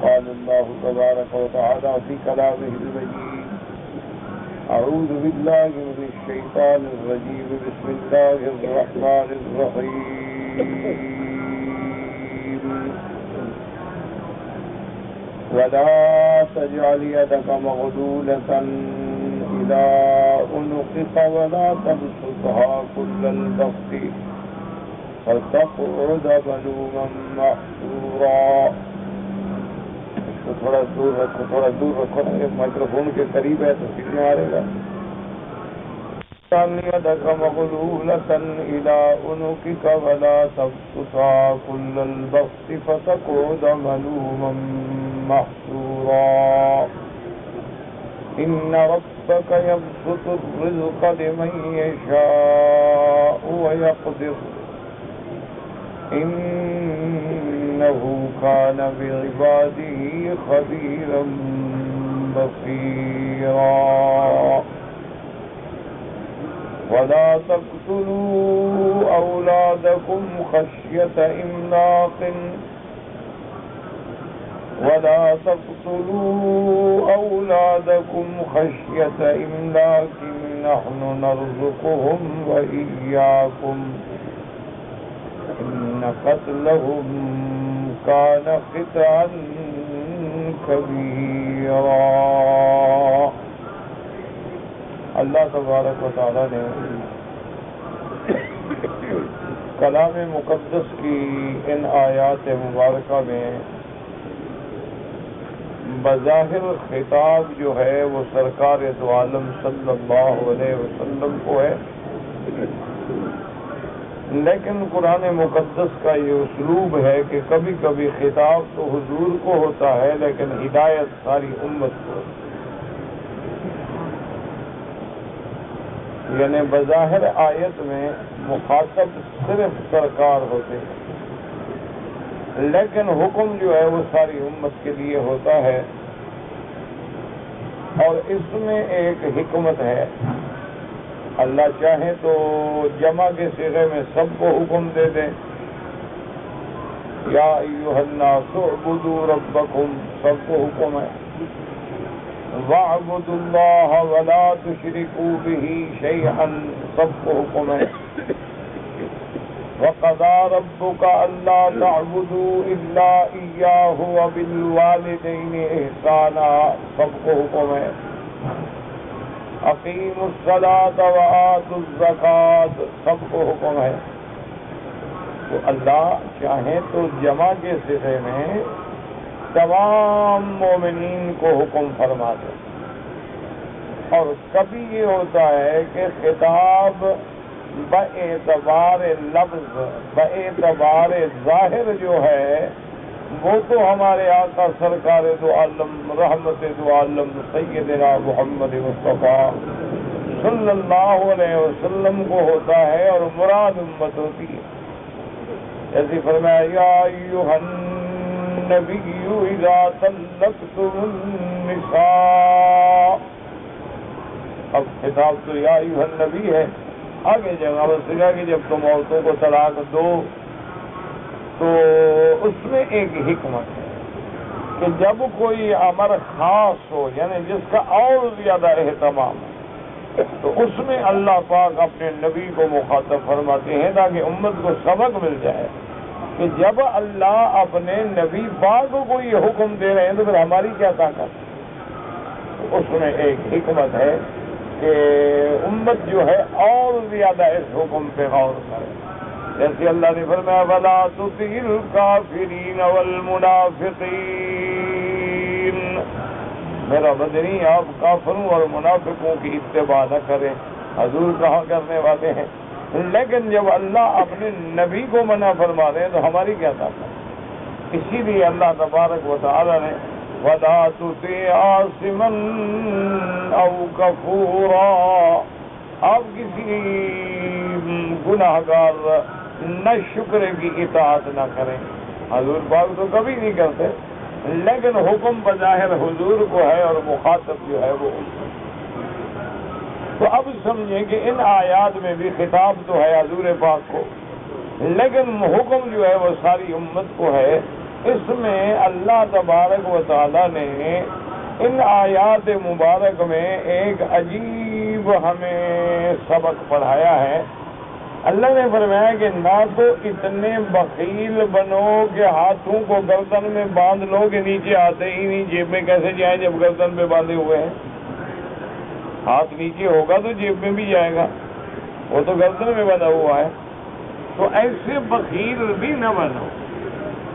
قال الله تبارك وتعالى في كلامه المجيد أعوذ بالله من الشيطان الرجيم بسم الله الرحمن الرحيم ولا تجعل يدك مغلولة إلى عنقك ولا تبسطها كل البسط فتقعد ملوما محسورا. تھوڑا دور رکھو نا، مائکروفون کے قریب ہے تو سیکھنے مارے گا. يدك مغلولة إلى عنقك ولا تبسطها كل البسط فتقعد ملوما محسورا. إن ربك يبسط الرزق لمن يشاء ويقدر إنه كان بعباده خبيرا بصيرا. ولا تقتلوا أولادكم خشية إملاق نحن نرزقهم وإياكم إن قتلهم كان خطأ كبيرا. اللہ تبارک و تعالیٰ نے کلام مقدس کی ان آیات مبارکہ میں بظاہر خطاب جو ہے وہ سرکار دو عالم صلی اللہ علیہ وسلم کو ہے، لیکن قرآن مقدس کا یہ اسلوب ہے کہ کبھی کبھی خطاب تو حضور کو ہوتا ہے لیکن ہدایت ساری امت کو، یعنی بظاہر آیت میں مخاطب صرف سرکار ہوتے ہیں لیکن حکم جو ہے وہ ساری امت کے لیے ہوتا ہے. اور اس میں ایک حکمت ہے، اللہ چاہے تو جمع کے صیغے میں سب کو حکم دے دیں، یا ایھا الناس اعبدوا ربکم سب کو حکم ہے، وَاعْبُدُوا اللَّهَ وَلَا تُشْرِكُوا بِهِ شَيْئًا سب کو حکم ہے، وَقَضَىٰ رَبُّكَ أَلَّا تَعْبُدُوا إِلَّا إِيَّاهُ وَبِالْوَالِدَيْنِ إِحْسَانًا سب کو حکم ہے، أَقِيمُوا الصَّلَاةَ وَآتُوا الزَّكَاةَ سب کو حکم ہے. تو اللہ چاہیں تو جمع کے صیغے میں تمام مومنین کو حکم فرما دے، اور کبھی یہ ہوتا ہے کہ خطاب باعتبار لفظ باعتبار ظاہر جو ہے وہ تو ہمارے آقا سرکار دو عالم رحمت دو عالم سیدنا محمد مصطفیٰ صلی اللہ علیہ وسلم کو ہوتا ہے اور مراد امت ہوتی ہے. جیسے فرمایا یا ایھا النبی اذا طلقتم النساء، اب خطاب تو یا ایھا النبی ہے، آگے جگہ بسگا کہ جب تم عورتوں کو طلاق دو تو اس میں ایک حکمت ہے کہ جب کوئی امر خاص ہو یعنی جس کا اور زیادہ اہتمام ہے تو اس میں اللہ پاک اپنے نبی کو مخاطب فرماتے ہیں تاکہ امت کو سبق مل جائے کہ جب اللہ اپنے نبی پاک کو یہ حکم دے رہے ہیں تو پھر ہماری کیا طاقت. اس میں ایک حکمت ہے کہ امت جو ہے اور زیادہ اس حکم پہ غور کرے. جیسے اللہ نے فرمایا وَلَا تُطِعِ الْكَافِرِينَ وَالْمُنَافِقِينَ، میرا بدنی آپ کافروں اور منافقوں کی اتباع نہ کریں. حضور کہا کرنے والے ہیں، لیکن جب اللہ اپنے نبی کو منع فرما رہے ہیں تو ہماری کیا طاقت. اسی لیے اللہ تبارک و تعالی نے وَلَا تُطِعْ عَاصِمًا أَوْ كَفُورًا، آپ کسی گناہ گار نہ شکر کی اطاعت نہ کریں. حضور پاک تو کبھی نہیں کرتے لیکن حکم بظاہر حضور کو ہے اور مخاطب جو ہے وہ. تو اب سمجھیں کہ ان آیات میں بھی خطاب تو ہے حضور پاک کو لیکن حکم جو ہے وہ ساری امت کو ہے. اس میں اللہ تبارک و تعالیٰ نے ان آیات مبارک میں ایک عجیب ہمیں سبق پڑھایا ہے۔ اللہ نے فرمایا کہ نہ تو اتنے بخیل بنو کہ ہاتھوں کو گردن میں باندھ لو کہ نیچے آتے ہی نہیں، جیب میں کیسے جائیں جب گردن پہ باندھے ہوئے ہیں؟ ہاتھ نیچے ہوگا تو جیب میں بھی جائے گا، وہ تو گردن میں بندھا ہوا ہے۔ تو ایسے بخیل بھی نہ بنو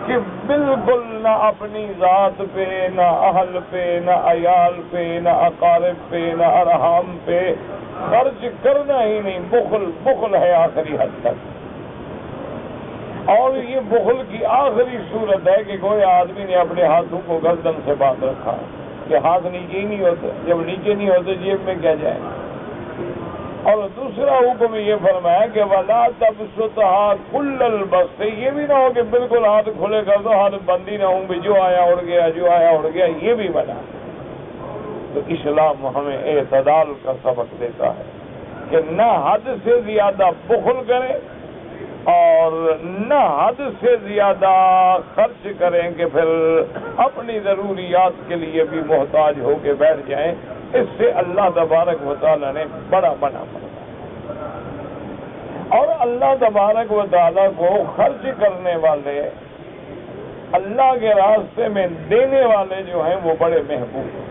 کہ بالکل نہ اپنی ذات پہ، نہ اہل پہ، نہ عیال پہ، نہ اقارب پہ، نہ ارحام پہ خرچ کرنا ہی نہیں۔ بخل ہے آخری حد تک، اور یہ بخل کی آخری صورت ہے کہ کوئی آدمی نے اپنے ہاتھوں کو گردن سے باندھ رکھا کہ ہاتھ نیچے ہی نہیں ہوتے، جب نیچے نہیں ہوتے جیب میں کیا جائیں۔ اور دوسرا حکم یہ فرمایا کہ وَلَا تَبْسُطْهَا كُلَّ الْبَسْطِ، یہ بھی نہ ہو کہ بالکل ہاتھ کھلے کر دو، ہاتھ بند ہی نہ ہوں بھی جو آیا اڑ گیا، جو آیا اڑ گیا، یہ بھی منع۔ تو اسلام ہمیں اعتدال کا سبق دیتا ہے کہ نہ حد سے زیادہ بخل کریں اور نہ حد سے زیادہ خرچ کریں کہ پھر اپنی ضروریات کے لیے بھی محتاج ہو کے بیٹھ جائیں۔ اس سے اللہ تبارک و تعالیٰ نے بڑا منع فرمایا۔ اور اللہ تبارک و تعالیٰ کو خرچ کرنے والے، اللہ کے راستے میں دینے والے جو ہیں وہ بڑے محبوب ہیں۔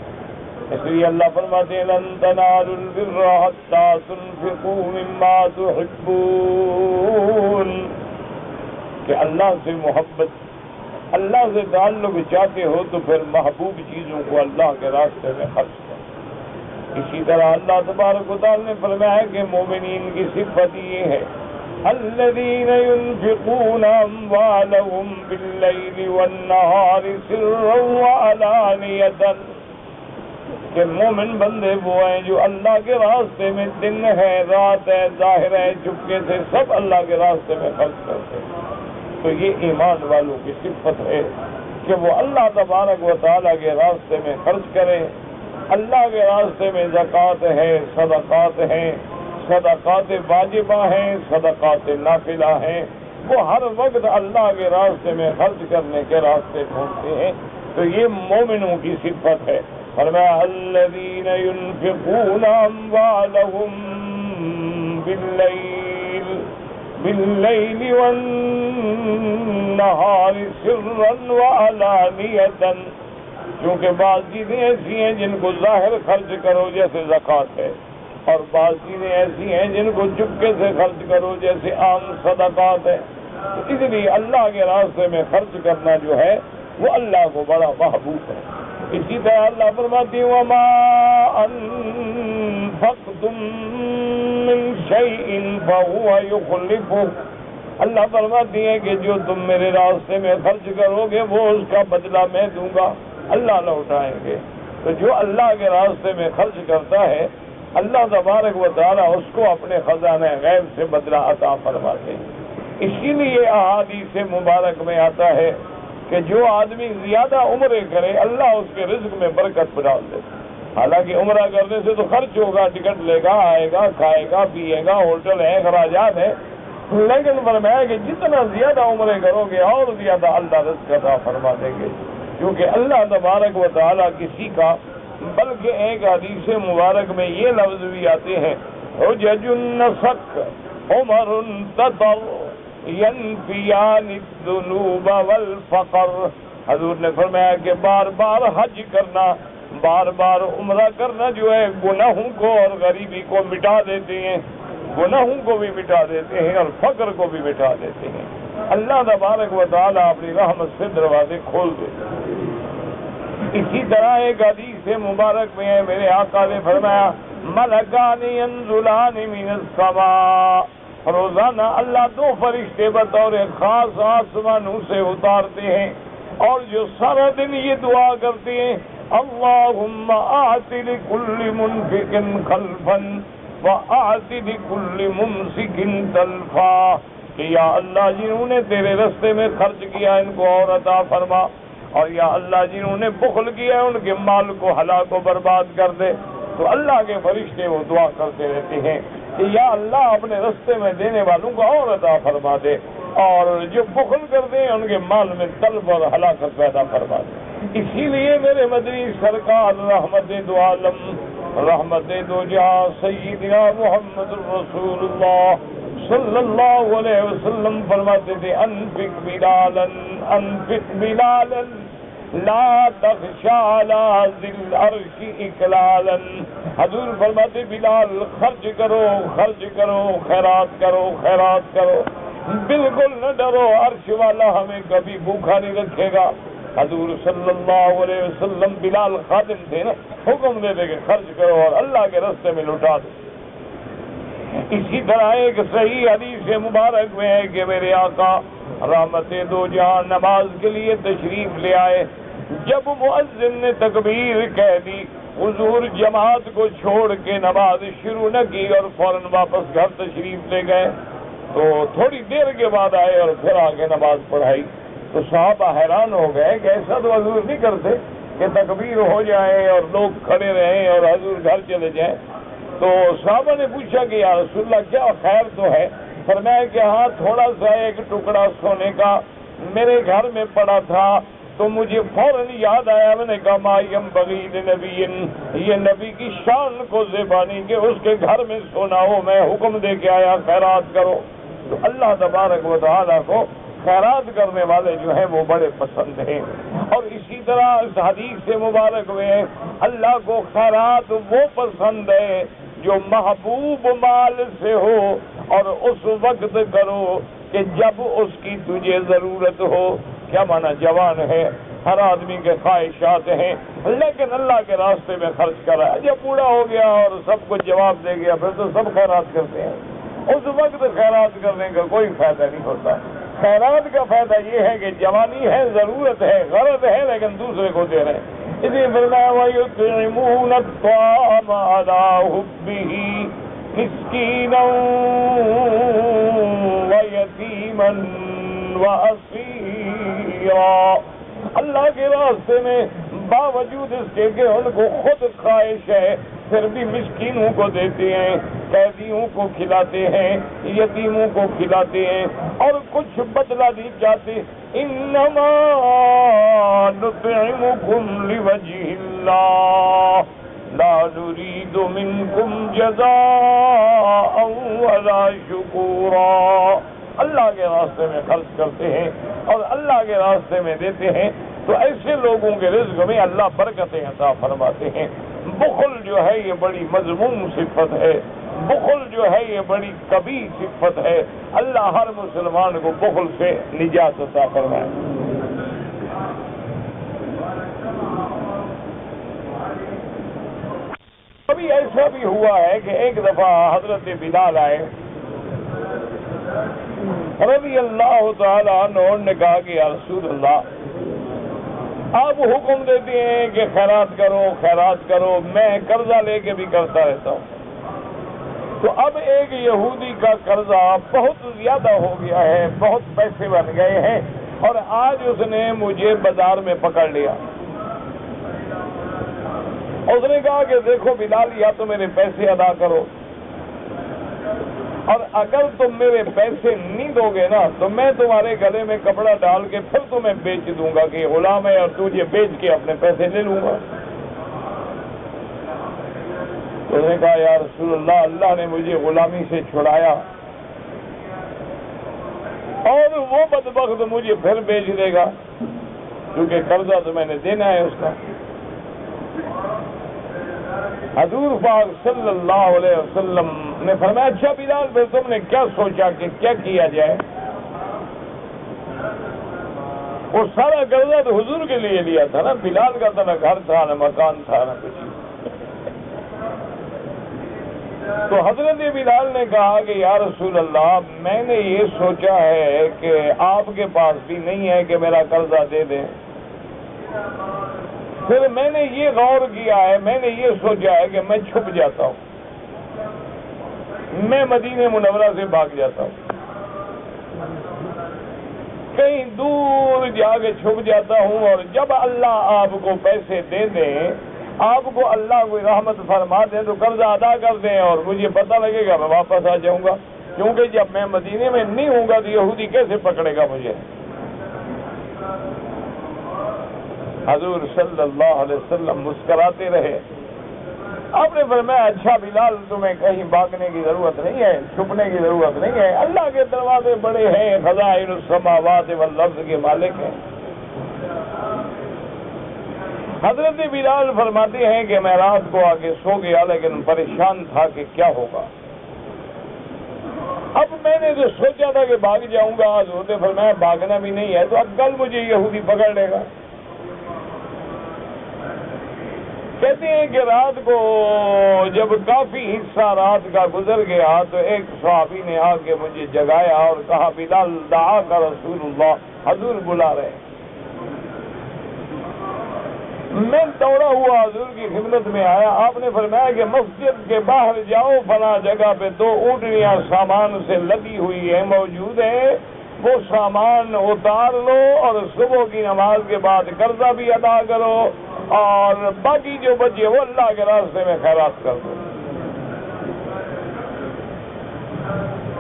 اس لیے اللہ فرماتے ہیں لن تنالوا البر حتى تنفقوا مما تحبون، کہ اللہ سے محبت، اللہ سے تعلق چاہتے ہو تو پھر محبوب چیزوں کو اللہ کے راستے میں خرچ کرو۔ اسی طرح اللہ تبارک و تعالیٰ نے فرمایا کہ مومنین کی صفت یہ ہے الذین ينفقون اموالهم باللیل والنہار سرا وعلانیۃ، کہ مومن بندے وہ ہیں جو اللہ کے راستے میں دن ہے، رات ہے، ظاہر ہے، چپکے سے سب اللہ کے راستے میں خرچ کرتے ہیں۔ تو یہ ایمان والوں کی صفت ہے کہ وہ اللہ تبارک و تعالیٰ کے راستے میں خرچ کریں۔ اللہ کے راستے میں زکوٰۃ ہے، صدقات ہیں، صدقات واجبہ ہیں، صدقات نافلہ ہیں، وہ ہر وقت اللہ کے راستے میں خرچ کرنے کے راستے ڈھونڈتے ہیں۔ تو یہ مومنوں کی صفت ہے۔ فرمایا الذین ينفقون اموالهم باللیل والنہار سرا وعلانیۃ، کیونکہ بعض چیزیں ایسی ہیں جن کو ظاہر خرچ کرو جیسے زکوٰۃ ہے، اور بعض چیزیں ایسی ہیں جن کو چپکے سے خرچ کرو جیسے عام صدقات ہے۔ اس لیے اللہ کے راستے میں خرچ کرنا جو ہے وہ اللہ کو بڑا محبوب ہے۔ اسی طرح اللہ فرماتے ہیں وَمَا أَنفَقْتُم مِّن شَيْءٍ فَهُوَ يُخْلِفُهُ، اللہ فرماتی ہے کہ جو تم میرے راستے میں خرچ کرو گے وہ اس کا بدلہ میں دوں گا، اللہ لوٹائیں گے۔ تو جو اللہ کے راستے میں خرچ کرتا ہے اللہ تبارک و تعالیٰ اس کو اپنے خزانہ غیب سے بدلہ عطا فرماتے ہیں۔ اسی لیے احادیث مبارک میں آتا ہے کہ جو آدمی زیادہ عمرے کرے اللہ اس کے رزق میں برکت ڈال دے۔ حالانکہ عمرہ کرنے سے تو خرچ ہوگا، ٹکٹ لے گا، آئے گا، کھائے گا، پیے گا، ہوٹل ہے، اخراجات ہے، لیکن فرمایا کہ جتنا زیادہ عمرے کرو گے اور زیادہ اللہ رزق عطا فرما دیں گے، کیونکہ اللہ تبارک و تعالیٰ کسی کا، بلکہ ایک حدیث مبارک میں یہ لفظ بھی آتے ہیں حجج النسک عمر تطر ینفیان الذنوب والفقر، حضور نے فرمایا کہ بار بار حج کرنا، بار بار عمرہ کرنا جو ہے گناہوں کو اور غریبی کو مٹا دیتے ہیں، گناہوں کو بھی مٹا دیتے ہیں اور فقر کو بھی مٹا دیتے ہیں۔ اللہ تبارک و تعالیٰ اپنی رحمت سے دروازے کھول دیتے ہیں۔ اسی طرح ایک حدیث مبارک میں ہے میرے آقا نے فرمایا ملکان ینزلان من السماء، روزانہ اللہ دو فرشتے بطور خاص آسمانوں سے اتارتے ہیں اور جو سارا دن یہ دعا کرتے ہیں اللہم آت لکل منفق خلفا وآت لکل ممسک تلفا، کہ یا اللہ جنہوں نے تیرے رستے میں خرچ کیا ان کو اور عطا فرما، اور یا اللہ جنہوں نے بخل کیا ان کے مال کو ہلاک و برباد کر دے۔ تو اللہ کے فرشتے وہ دعا کرتے رہتے ہیں کہ یا اللہ اپنے رستے میں دینے والوں کو اور عطا فرما دے۔ اور جو بخل کرتے ہیں ان کے مال میں طلب اور ہلاکت پیدا فرما دیں۔ اسی لیے میرے مدنی سرکار رحمت دو عالم رحمت دو جہاں سیدنا محمد رسول اللہ صلی اللہ علیہ وسلم فرماتے تھے انفق بلالا لا تخشى على ذی العرش اکلالا۔ حضور فرماتے بلال خرچ کرو خیرات کرو، بالکل نہ ڈرو، عرش والا ہمیں کبھی بھوکا نہیں رکھے گا۔ حضور صلی اللہ علیہ وسلم بلال خادم تھے نا، حکم دے دے کہ خرچ کرو اور اللہ کے راستے میں لٹا دو۔ اسی طرح ایک صحیح حدیث مبارک میں ہے کہ میرے آقا رحمت دو جہاں نماز کے لیے تشریف لے آئے، جب مؤذن نے تکبیر کہہ دی، حضور جماعت کو چھوڑ کے نماز شروع نہ کی اور فوراً واپس گھر تشریف لے گئے۔ تو تھوڑی دیر کے بعد آئے اور پھر آگے نماز پڑھائی، تو صحابہ حیران ہو گئے کہ ایسا تو حضور نہیں کرتے کہ تکبیر ہو جائے اور لوگ کھڑے رہیں اور حضور گھر چلے جائیں۔ تو صحابہ نے پوچھا کہ یا رسول اللہ کیا خیر تو ہے؟ فرمایا کہ ہاں تھوڑا سا ایک ٹکڑا سونے کا میرے گھر میں پڑا تھا، تو مجھے فوراً یاد آیا، میں نے کہا ما ینبغی لنبی، یہ نبی کی شان کو زیبانی کہ اس کے گھر میں سونا ہو، میں حکم دے کے آیا خیرات کرو۔ تو اللہ تبارک و تعالیٰ کو خیرات کرنے والے جو ہیں وہ بڑے پسند ہیں۔ اور اسی طرح اس حدیث سے مبارک میں اللہ کو خیرات وہ پسند ہے جو محبوب مال سے ہو، اور اس وقت کرو کہ جب اس کی تجھے ضرورت ہو۔ کیا معنی؟ جوان ہے، ہر آدمی کے خواہشات ہیں، لیکن اللہ کے راستے میں خرچ کر رہا ہے۔ جب بوڑھا ہو گیا اور سب کچھ جواب دے گیا پھر تو سب خیرات کرتے ہیں، اس وقت خیرات کرنے کا کوئی فائدہ نہیں ہوتا۔ خیرات کا فائدہ یہ ہے کہ جوانی ہے، ضرورت ہے، غرض ہے، لیکن دوسرے کو دے رہے ہیں۔ اسی فرمایا وَيُطْعِمُونَ الطَّعَامَ عَلَىٰ حُبِّهِ مِسْكِينًا وَيَتِيمًا وَأَسِيرًا۔ اللہ کے راستے میں باوجود اس کے کہ ان کو خود خواہش ہے پھر بھی مسکینوں کو دیتے ہیں، قیدیوں کو کھلاتے ہیں، یتیموں کو کھلاتے ہیں، اور کچھ بدلہ نہیں چاہتے۔ انما نطعمکم لوجہ اللہ لا نرید منکم جزاء ولا شکورا۔ اللہ کے راستے میں خرچ کرتے ہیں اور اللہ کے راستے میں دیتے ہیں، تو ایسے لوگوں کے رزق میں اللہ برکتیں عطا فرماتے ہیں۔ بخل جو ہے یہ بڑی مذموم صفت ہے، بخل جو ہے یہ بڑی کبھی صفت ہے۔ اللہ ہر مسلمان کو بخل سے نجات عطا فرمائے۔ کبھی ایسا بھی ہوا ہے کہ ایک دفعہ حضرت بلال آئے رضی اللہ تعالیٰ عنہ نے کہا کہ یا رسول اللہ آپ حکم دیتے ہیں کہ خیرات کرو، میں قرضہ لے کے بھی کرتا رہتا ہوں، تو اب ایک یہودی کا قرضہ بہت زیادہ ہو گیا ہے، بہت پیسے بن گئے ہیں، اور آج اس نے مجھے بازار میں پکڑ لیا۔ اس نے کہا کہ دیکھو بلال، یا تو میرے پیسے ادا کرو، اور اگر تم میرے پیسے نہیں دو گے نا تو میں تمہارے گلے میں کپڑا ڈال کے پھر تمہیں بیچ دوں گا کہ غلام ہے، اور تجھے بیچ کے اپنے پیسے لے لوں گا۔ تو نے کہا یا رسول اللہ، اللہ نے مجھے غلامی سے چھڑایا اور وہ بدبخت مجھے پھر بیچ دے گا، کیونکہ قرضہ تو میں نے دینا ہے اس کا۔ حضور پاک صلی اللہ علیہ وسلم نے فرمایا اچھا بلال، پھر تم نے کیا سوچا کہ کیا کیا جائے؟ وہ سارا قرضہ تو حضور کے لیے لیا تھا نا، بلال کا تو نہ گھر تھا نہ مکان تھا نہ کچھ۔ تو حضرت بلال نے کہا کہ یا رسول اللہ، میں نے یہ سوچا ہے کہ آپ کے پاس بھی نہیں ہے کہ میرا قرضہ دے دیں۔ پھر میں نے یہ غور کیا ہے، میں نے یہ سوچا ہے کہ میں چھپ جاتا ہوں، میں مدینہ منورہ سے بھاگ جاتا ہوں، کہیں دور جا کے چھپ جاتا ہوں، اور جب اللہ آپ کو پیسے دے دیں، آپ کو اللہ کوئی رحمت فرما دیں تو قرضہ ادا کر دیں، اور مجھے پتہ لگے گا میں واپس آ جاؤں گا۔ کیونکہ جب میں مدینے میں نہیں ہوں گا تو یہودی کیسے پکڑے گا مجھے؟ حضور صلی اللہ علیہ وسلم مسکراتے رہے. آپ نے فرمایا اچھا بلال تمہیں کہیں بھاگنے کی ضرورت نہیں ہے، چھپنے کی ضرورت نہیں ہے، اللہ کے دروازے بڑے ہیں، خزائن السماوات والارض کے مالک ہیں. حضرت بلال فرماتے ہیں کہ میں رات کو آگے سو گیا لیکن پریشان تھا کہ کیا ہوگا. اب میں نے جو سوچا تھا کہ بھاگ جاؤں گا، حضور نے فرمایا بھاگنا بھی نہیں ہے تو اب کل مجھے یہودی پکڑ لے گا. کہتے ہیں کہ رات کو جب کافی حصہ رات کا گزر گیا تو ایک صحابی نے آ کے مجھے جگایا اور کہا بلال دعا کا رسول اللہ، حضور بلا رہے. میں دوڑا ہوا حضور کی خدمت میں آیا. آپ نے فرمایا کہ مسجد کے باہر جاؤ، فلاں جگہ پہ 2 اونٹنیاں سامان سے لگی ہوئی ہیں، موجود ہیں، وہ سامان اتار لو اور صبح کی نماز کے بعد قرضہ بھی ادا کرو اور باقی جو بچے وہ اللہ کے راستے میں خیرات کر دو.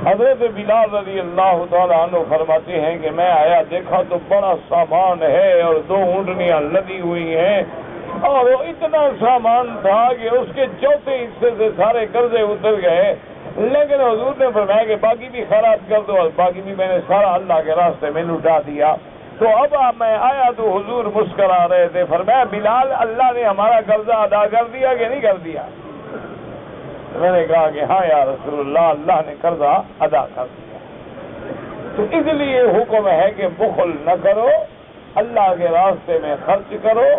حضرت بلال رضی اللہ تعالیٰ عنہ فرماتے ہیں کہ میں آیا، دیکھا تو بڑا سامان ہے اور 2 اونٹنیاں لدی ہوئی ہیں اور وہ اتنا سامان تھا کہ اس کے چوتھے حصے سے سارے قرضے اتر گئے. لیکن حضور نے فرمایا کہ باقی بھی خیرات کر دو اور باقی بھی میں نے سارا اللہ کے راستے میں لٹا دیا. تو اب میں آیا تو حضور مسکرا رہے تھے. فرمایا بلال اللہ نے ہمارا قرضہ ادا کر دیا کہ نہیں کر دیا؟ میں نے کہا کہ ہاں یا رسول اللہ، اللہ نے قرضہ ادا کر دیا. تو اس لیے حکم ہے کہ بخل نہ کرو، اللہ کے راستے میں خرچ کرو.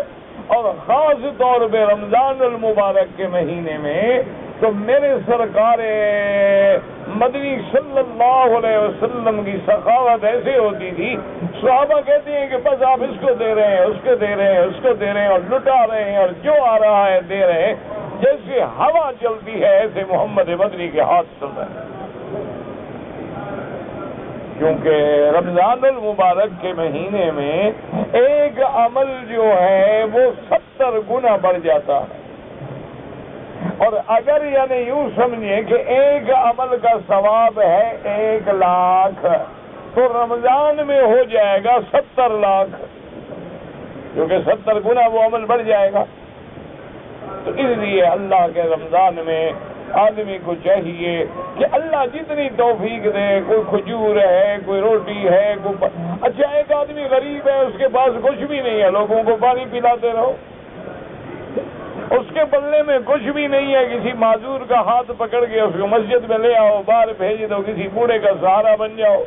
اور خاص طور پہ رمضان المبارک کے مہینے میں تو میرے سرکار مدنی صلی اللہ علیہ وسلم کی سخاوت ایسے ہوتی تھی، صحابہ کہتے ہیں کہ بس آپ اس کو دے رہے ہیں، اس کو دے رہے ہیں، اس کو دے رہے ہیں اور لٹا رہے ہیں اور جو آ رہا ہے دے رہے ہیں. جیسے ہوا چلتی ہے ایسے محمد بدری کے ہاتھ چل رہے ہیں. کیونکہ رمضان المبارک کے مہینے میں ایک عمل جو ہے وہ 70 گنا بڑھ جاتا ہے. اور اگر یعنی یوں سمجھیں کہ ایک عمل کا ثواب ہے 1 لاکھ تو رمضان میں ہو جائے گا 70 لاکھ، کیونکہ 70 گنا وہ عمل بڑھ جائے گا. تو اس لیے اللہ کے رمضان میں آدمی کو چاہیے کہ اللہ جتنی توفیق دے، کوئی کھجور ہے، کوئی روٹی ہے، اچھا ایک آدمی غریب ہے، اس کے پاس کچھ بھی نہیں ہے، لوگوں کو پانی پلاتے رہو. اس کے بلے میں کچھ بھی نہیں ہے، کسی معذور کا ہاتھ پکڑ کے اس کو مسجد میں لے آؤ، باہر بھیج دو، کسی بوڑھے کا سہارا بن جاؤ.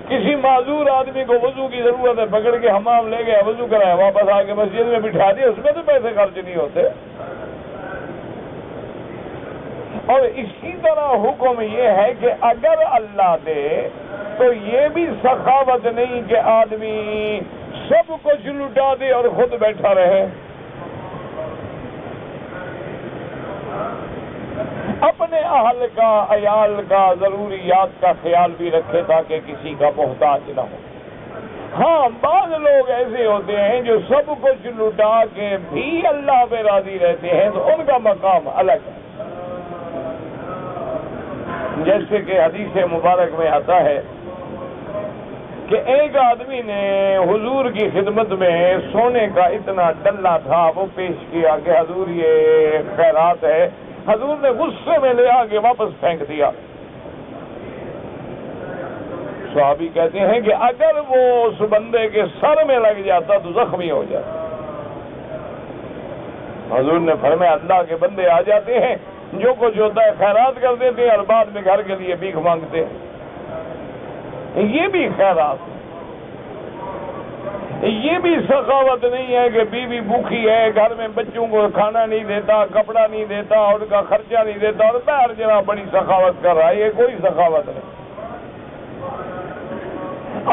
کسی معذور آدمی کو وضو کی ضرورت ہے، پکڑ کے حمام لے گیا، وضو کرایا، واپس آ کے مسجد میں بٹھا دیا، اس میں تو پیسے خرچ نہیں ہوتے. اور اسی طرح حکم یہ ہے کہ اگر اللہ دے تو یہ بھی سخاوت نہیں کہ آدمی سب کچھ لٹا دے اور خود بیٹھا رہے. اپنے اہل کا، عیال کا، ضروریات کا خیال بھی رکھے تاکہ کسی کا محتاج نہ ہو. ہاں بعض لوگ ایسے ہوتے ہیں جو سب کچھ لٹا کے بھی اللہ پہ راضی رہتے ہیں تو ان کا مقام الگ ہے. جیسے کہ حدیث مبارک میں آتا ہے کہ ایک آدمی نے حضور کی خدمت میں سونے کا اتنا ڈلہ تھا، وہ پیش کیا کہ حضور یہ خیرات ہے. حضور نے غصے میں لے آ کے واپس پھینک دیا. صحابی کہتے ہیں کہ اگر وہ اس بندے کے سر میں لگ جاتا تو زخمی ہو جاتا. حضور نے فرمایا اللہ کے بندے آ جاتے ہیں، جو کچھ ہوتا ہے خیرات کر دیتے ہیں اور بعد میں گھر کے لیے بھیک مانگتے ہیں. یہ بھی خیرات، یہ بھی سخاوت نہیں ہے کہ بیوی بھوکھی ہے، گھر میں بچوں کو کھانا نہیں دیتا، کپڑا نہیں دیتا، ان کا خرچہ نہیں دیتا اور باہر جناب بڑی سخاوت کر رہا ہے. یہ کوئی سخاوت نہیں.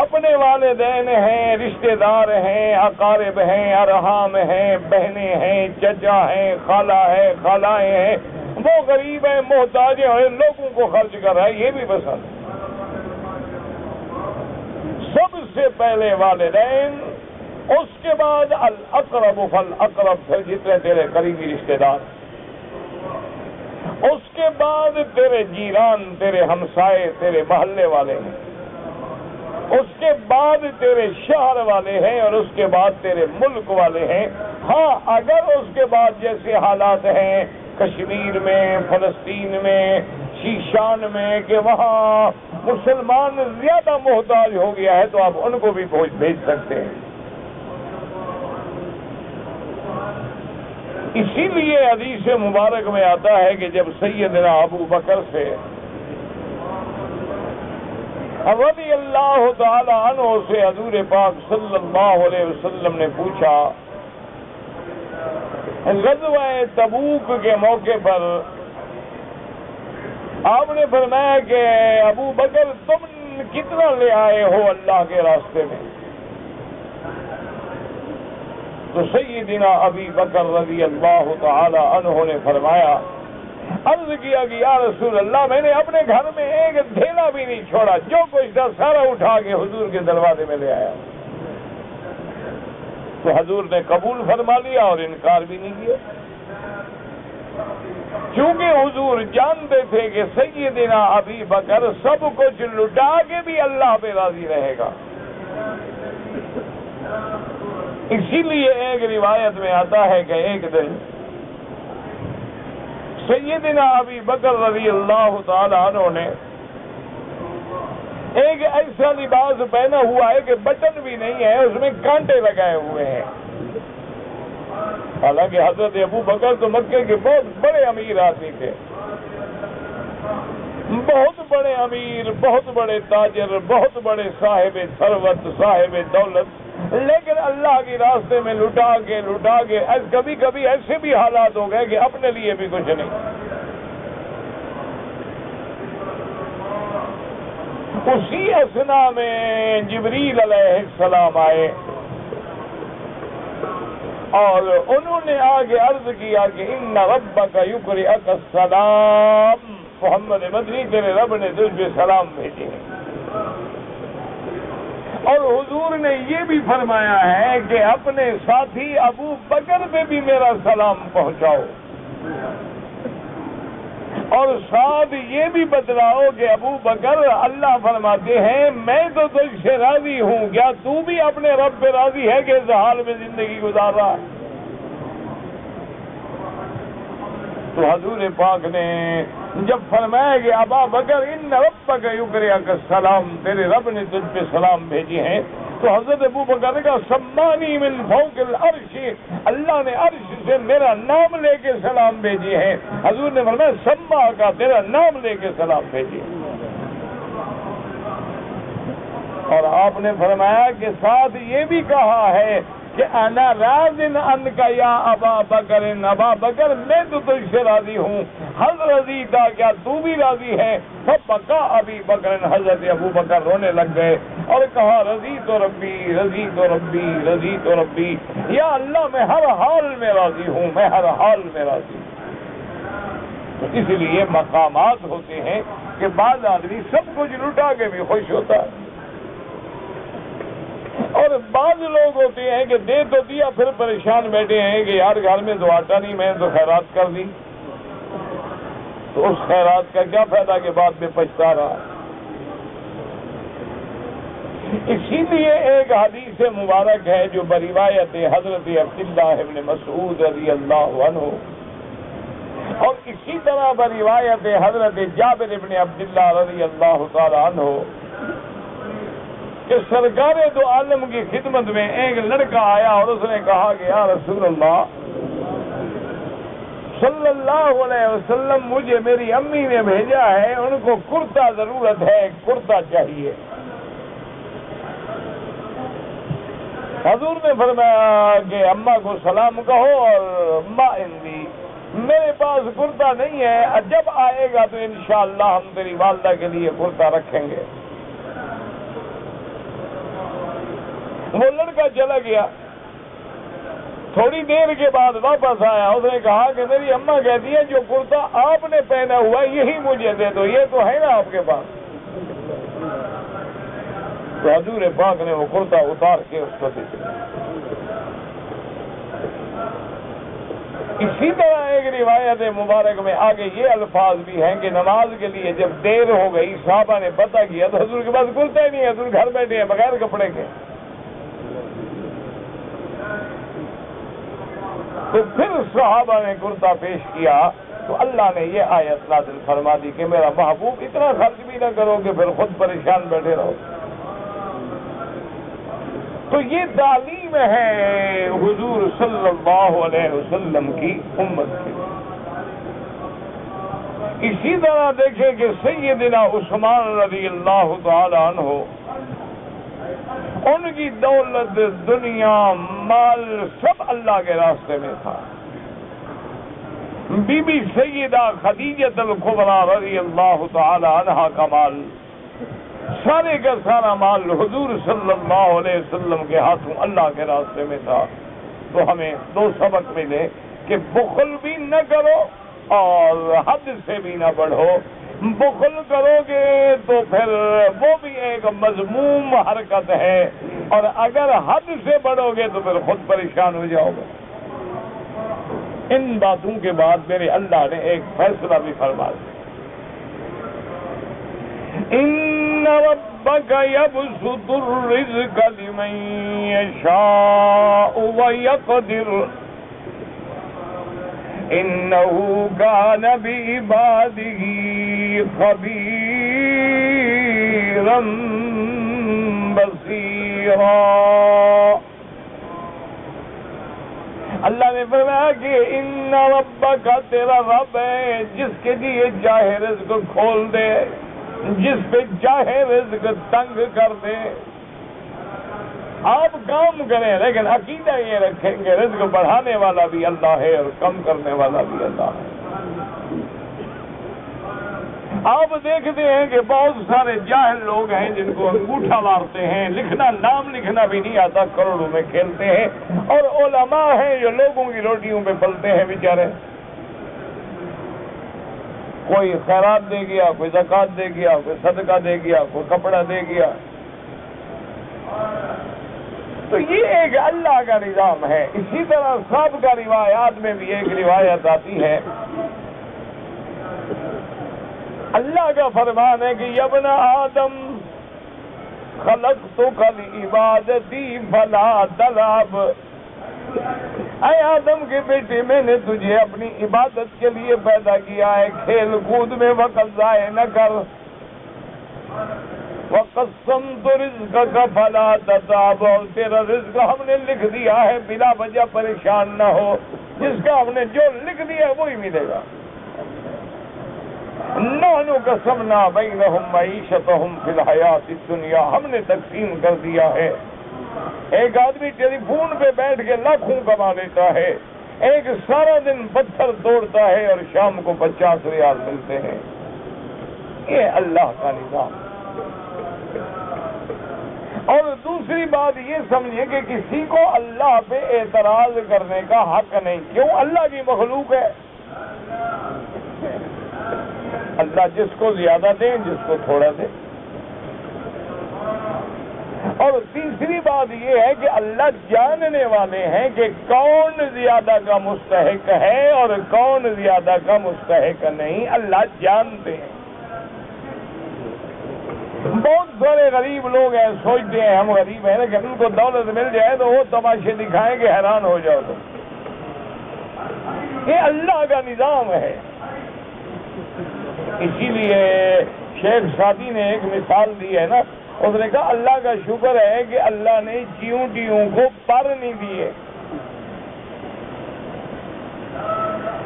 اپنے والدین ہیں، رشتہ دار ہیں، اقارب ہیں، ارحام ہیں، بہنیں ہیں، چچا ہیں، خالہ ہے، خالائیں ہیں، وہ غریب ہیں، محتاج ہیں، لوگوں کو خرچ کر رہا ہے. یہ بھی پسند. سب سے پہلے والدین، اس کے بعد الاقرب فالاقرب، پھر جتنے تیرے قریبی رشتہ دار. اس کے بعد تیرے جیران، تیرے ہمسائے، تیرے محلے والے ہیں، اس کے بعد تیرے شہر والے ہیں، اور اس کے بعد تیرے ملک والے ہیں۔ ہاں اگر اس کے بعد جیسے حالات ہیں کشمیر میں، فلسطین میں، شیشان میں، کہ وہاں مسلمان زیادہ محتاج ہو گیا ہے، تو آپ ان کو بھی بھیج سکتے ہیں۔ اسی لیے حدیث مبارک میں آتا ہے کہ جب سیدنا ابو بکر سے رضی اللہ تعالی عنہ سے حضور پاک صلی اللہ علیہ وسلم نے پوچھا، غزوہ تبوک کے موقع پر آپ نے فرمایا کہ ابو بکر تم کتنا لے آئے ہو اللہ کے راستے میں؟ تو سیدنا ابی بکر رضی اللہ تعالی عنہ نے فرمایا، عرض کیا کہ یا رسول اللہ میں نے اپنے گھر میں ایک تھیلا بھی نہیں چھوڑا، جو کچھ تھا سارا اٹھا کے حضور کے دروازے میں لے آیا۔ تو حضور نے قبول فرما لیا اور انکار بھی نہیں کیا، چونکہ حضور جانتے تھے کہ سیدنا ابی بکر سب کچھ لٹا کے بھی اللہ پہ راضی رہے گا۔ اسی لیے ایک روایت میں آتا ہے کہ ایک دن سیدنا ابی بکر رضی اللہ تعالی عنہ نے ایک ایسا لباس پہنا ہوا ہے کہ بٹن بھی نہیں ہے، اس میں کانٹے لگائے ہوئے ہیں۔ حالانکہ حضرت ابو بکر تو مکے کے بہت بڑے امیر آدمی تھے، بہت بڑے امیر، بہت بڑے تاجر، بہت بڑے صاحب ثروت، صاحب دولت، لیکن اللہ کے راستے میں لٹا کے کبھی کبھی ایسے بھی حالات ہو گئے کہ اپنے لیے بھی کچھ نہیں۔ اسی اثنا میں جبریل علیہ السلام آئے اور انہوں نے آگے عرض کیا کہ ان ربک یقرئک السلام، محمد مدنی تیرے رب نے تجھ پہ سلام بھیجے ہیں۔ اور حضور نے یہ بھی فرمایا ہے کہ اپنے ساتھی ابو بکر پہ بھی میرا سلام پہنچاؤ، اور ساتھ یہ بھی بتلاؤ کہ ابو بکر اللہ فرماتے ہیں میں تو تجھ سے راضی ہوں، کیا تو بھی اپنے رب پہ راضی ہے کہ اس حال میں زندگی گزار رہا؟ تو حضور پاک نے جب فرمایا کہ ابا بکر ان ربک یقرئک السلام، تیرے رب نے تجھ پہ سلام بھیجے ہیں، تو حضرت ابو بکر نے کہا سمانی من فوق العرش، اللہ نے عرش سے میرا نام لے کے سلام بھیجے ہیں۔ حضور نے فرمایا سما کا، تیرا نام لے کے سلام بھیجے۔ اور آپ نے فرمایا کہ ساتھ یہ بھی کہا ہے کہ انا راض عنک یا ابا بکر، ابا بکر میں تو تجھ سے راضی ہوں، حل رضیتا، کیا تو بھی راضی ہے؟ فبکا ابی بکر، حضرت ابو بکر رونے لگ گئے اور کہا رضی تو ربی، رضی تو ربی، رضی تو ربی، یا اللہ میں ہر حال میں راضی ہوں، میں ہر حال میں راضی ہوں۔ تو اس لیے مقامات ہوتے ہیں کہ بعض آدمی سب کچھ لٹا کے بھی خوش ہوتا ہے، اور بعض لوگ ہوتے ہیں کہ دے تو دیا پھر پریشان بیٹھے ہیں کہ یار گھر میں تو آٹا نہیں، میں تو خیرات کر دی، تو اس خیرات کا کیا فائدہ کہ بعد میں پچھتا رہا۔ اسی لیے ایک حدیث مبارک ہے جو بروایت حضرت عبداللہ ابن مسعود رضی اللہ عنہ، اور اسی طرح بروایت حضرت جابر ابن عبداللہ رضی اللہ تعالی عنہ، کہ سرکار دو عالم کی خدمت میں ایک لڑکا آیا اور اس نے کہا کہ یا رسول اللہ صلی اللہ علیہ وسلم، مجھے میری امی نے بھیجا ہے، ان کو کرتا ضرورت ہے، کرتا چاہیے۔ حضور نے فرمایا کہ اماں کو سلام کہو اور ما عندی، میرے پاس کرتا نہیں ہے، جب آئے گا تو انشاءاللہ ہم تیری والدہ کے لیے کرتا رکھیں گے۔ وہ لڑکا چلا گیا، تھوڑی دیر کے بعد واپس آیا، اس نے کہا کہ میری اماں کہتی ہے جو کرتا آپ نے پہنا ہوا یہی مجھے دے دو، یہ تو ہے نا آپ کے پاس۔ تو حضور پاک نے وہ کرتا اتار کے اس کو دے دیا۔ اسی طرح ایک روایت مبارک میں آگے یہ الفاظ بھی ہیں کہ نماز کے لیے جب دیر ہو گئی صحابہ نے پتہ کیا تو حضور کے پاس کرتا ہی نہیں ہے، حضور گھر بیٹھے ہیں بغیر کپڑے کے. تو پھر صحابہ نے کرتا پیش کیا تو اللہ نے یہ آیت نازل فرما دی کہ میرا محبوب اتنا خرچ بھی نہ کرو کہ پھر خود پریشان بیٹھے رہو. تو یہ تعلیم ہے حضور صلی اللہ علیہ وسلم کی امت کی. اسی طرح دیکھیں کہ سیدنا عثمان رضی اللہ تعالی عنہ، ان کی دولت، دنیا، مال سب اللہ کے راستے میں تھا. بی بی سیدہ خدیجہ الکبریٰ رضی اللہ تعالی عنہا کا مال، سارے کا سارا مال حضور صلی اللہ علیہ وسلم کے ہاتھوں اللہ کے راستے میں تھا. تو ہمیں دو سبق ملے کہ بخل بھی نہ کرو اور حد سے بھی نہ بڑھو. بخل کرو گے تو پھر وہ بھی ایک مذموم حرکت ہے، اور اگر حد سے بڑھو گے تو پھر خود پریشان ہو جاؤ گے. ان باتوں کے بعد میرے اللہ نے ایک فیصلہ بھی فرما دیا. ان ربک یبسط الرزق لمن یشاء ویقدر انه كان بعباده خبيرا بصيرا. اللہ نے فرمایا کہ ان ربک، تیرا رب ہے جس کے لیے چاہے رزق کھول دے، جس پہ چاہے رزق تنگ کر دے. آپ کام کریں لیکن عقیدہ یہ رکھیں کہ رزق بڑھانے والا بھی اللہ ہے اور کم کرنے والا بھی اللہ ہے. آپ دیکھتے ہیں کہ بہت سارے جاہل لوگ ہیں جن کو انگوٹھا مارتے ہیں، لکھنا نام لکھنا بھی نہیں آتا، کروڑوں میں کھیلتے ہیں، اور علماء ہیں جو لوگوں کی روٹیوں پہ پلتے ہیں بیچارے. کوئی خیرات دے گیا، کوئی زکوٰۃ دے گیا، کوئی صدقہ دے گیا، کوئی کپڑا دے گیا. تو یہ ایک اللہ کا نظام ہے. اسی طرح سب کا روایات میں بھی ایک روایت آتی ہے، اللہ کا فرمان ہے کہ یا ابن آدم خلقتک لعبادتی فلا تلعب. اے آدم کے بیٹے، میں نے تجھے اپنی عبادت کے لیے پیدا کیا ہے، کھیل کود میں وقت ضائع نہ کر. وَقَسَّمْتُ رِزْقَكَ فَلَا تَتَعَبْ، اور تیرا رزق ہم نے لکھ دیا ہے، بلا وجہ پریشان نہ ہو. جس کا ہم نے جو لکھ دیا ہے وہی ملے گا. نَحْنُ قَسَمْنَا بَيْنَهُمْ مَعِيشَتَهُمْ فِي الْحَيَاةِ الدُّنْيَا، ہم نے تقسیم کر دیا ہے. ایک آدمی ٹیلی فون پہ بیٹھ کے لاکھوں کما لیتا ہے، ایک سارا دن پتھر توڑتا ہے اور شام کو 50 ریال ملتے ہیں. یہ اللہ کا نظام. اور دوسری بات یہ سمجھیں کہ کسی کو اللہ پہ اعتراض کرنے کا حق نہیں. کیوں؟ اللہ کی مخلوق ہے. اللہ جس کو زیادہ دے، جس کو تھوڑا دے. اور تیسری بات یہ ہے کہ اللہ جاننے والے ہیں کہ کون زیادہ کا مستحق ہے اور کون زیادہ کا مستحق نہیں. اللہ جانتے ہیں. بہت سارے غریب لوگ ہیں، سوچتے ہیں ہم غریب ہیں لیکن ان کو دولت مل جائے تو وہ تماشے دکھائیں کہ حیران ہو جاؤ. تو یہ اللہ کا نظام ہے. اسی لیے شیخ سعدی نے ایک مثال دی ہے نا، اس نے کہا اللہ کا شکر ہے کہ اللہ نے چیونٹیوں کو پر نہیں دیے.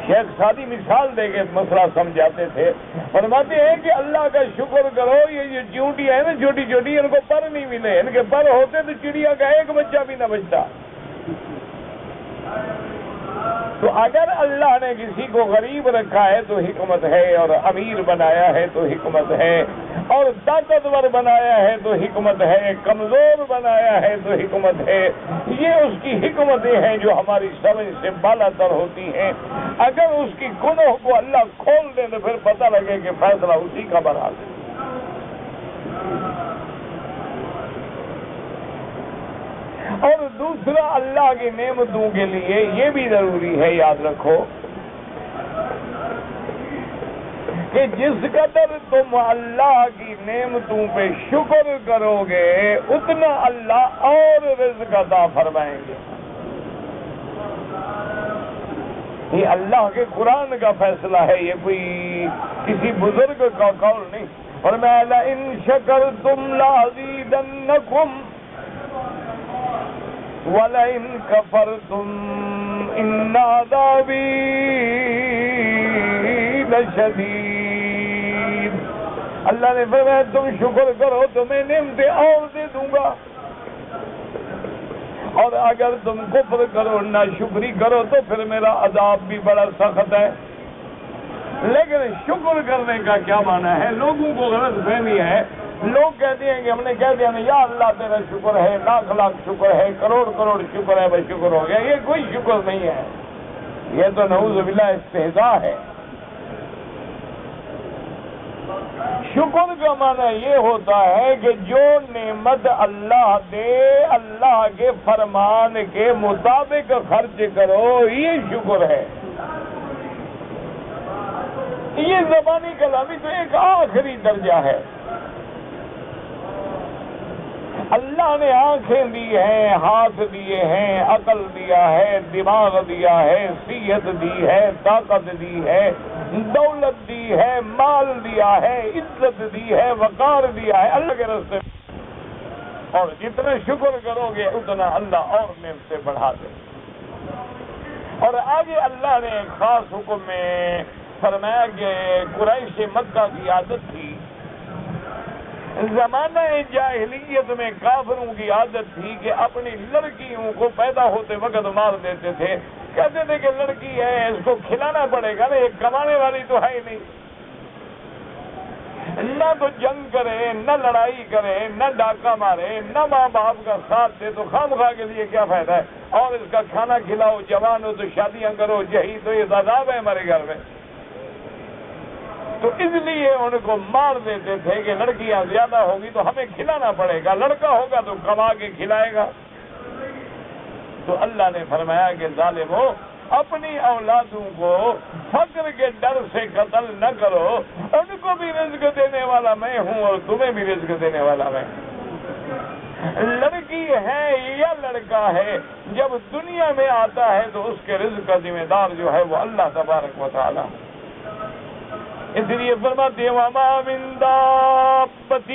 شیخ سعدی مثال دے کے مسئلہ سمجھاتے تھے، فرماتے ہیں کہ اللہ کا شکر کرو یہ جو چیونٹیاں ہیں نا چھوٹی چھوٹی، ان کو پر نہیں ملے. ان کے پر ہوتے تو چڑیا کا ایک بچہ بھی نہ بچتا. تو اگر اللہ نے کسی کو غریب رکھا ہے تو حکمت ہے، اور امیر بنایا ہے تو حکمت ہے، اور طاقتور بنایا ہے تو حکمت ہے، کمزور بنایا ہے تو حکمت ہے. یہ اس کی حکمتیں ہیں جو ہماری سمجھ سے بالا تر ہوتی ہیں. اگر اس کی گناہ کو اللہ کھول دے تو پھر پتہ لگے کہ فیصلہ اسی کا بنا دے. اور دوسرا اللہ کی نعمتوں کے لیے یہ بھی ضروری ہے، یاد رکھو کہ جس قدر تم اللہ کی نعمتوں پہ شکر کرو گے اتنا اللہ اور رزق عطا فرمائیں گے۔ یہ اللہ کے قرآن کا فیصلہ ہے، یہ کوئی کسی بزرگ کا قول نہیں۔ فرمایا لئن شکرتم لأزیدنکم وَلَئِن كَفَرْتُمْ إِنَّ عَذَابِي لَشَدِيدٌ۔ اللہ نے فرمایا تم شکر کرو تو میں نعمتیں اور دے دوں گا، اور اگر تم کفر کرو ناشکری کرو تو پھر میرا عذاب بھی بڑا سخت ہے۔ لیکن شکر کرنے کا کیا معنی ہے؟ لوگوں کو غلط فہمی ہے، لوگ کہتے ہیں کہ ہم نے کہہ دیا یا اللہ تیرا شکر ہے، لاکھ لاکھ شکر ہے، کروڑ کروڑ شکر ہے، بس شکر ہو گیا۔ یہ کوئی شکر نہیں ہے، یہ تو نعوذ باللہ استہزاء ہے۔ شکر کا معنی یہ ہوتا ہے کہ جو نعمت اللہ دے اللہ کے فرمان کے مطابق خرچ کرو، یہ شکر ہے۔ یہ زبانی کلامی تو ایک آخری درجہ ہے۔ اللہ نے آنکھیں دی ہیں، ہاتھ دیے ہیں، عقل دیا ہے، دماغ دیا ہے، صحت دی ہے، طاقت دی ہے، دولت دی ہے، مال دیا ہے، عزت دی ہے، وقار دیا ہے اللہ کے راستے میں، اور جتنا شکر کرو گے اتنا اللہ اور نعمتیں بڑھا دے۔ اور آگے اللہ نے ایک خاص حکم میں فرمایا کہ قریش مکہ کی عادت تھی، زمانہ جاہلیت میں کافروں کی عادت تھی کہ اپنی لڑکیوں کو پیدا ہوتے وقت مار دیتے تھے، کہتے تھے کہ لڑکی ہے اس کو کھلانا پڑے گا نا، یہ کمانے والی تو ہے ہی نہیں، نہ تو جنگ کرے، نہ لڑائی کرے، نہ ڈاکہ مارے، نہ ماں باپ کا ساتھ دے، تو خواہ کے لیے کیا فائدہ ہے؟ اور اس کا کھانا کھلاؤ، جوان ہو تو شادیاں کرو، یہی تو یہ عذاب ہے ہمارے گھر میں۔ تو اس لیے ان کو مار دیتے تھے کہ لڑکیاں زیادہ ہوگی تو ہمیں کھلانا پڑے گا، لڑکا ہوگا تو کما کے کھلائے گا۔ تو اللہ نے فرمایا کہ ظالمو، اپنی اولادوں کو فقر کے ڈر سے قتل نہ کرو، ان کو بھی رزق دینے والا میں ہوں اور تمہیں بھی رزق دینے والا میں۔ لڑکی ہے یا لڑکا ہے، جب دنیا میں آتا ہے تو اس کے رزق کا ذمہ دار جو ہے وہ اللہ تبارک و تعالی۔ اس لیے فرماتے ہیں وَمَا مِن دَابَّةٍ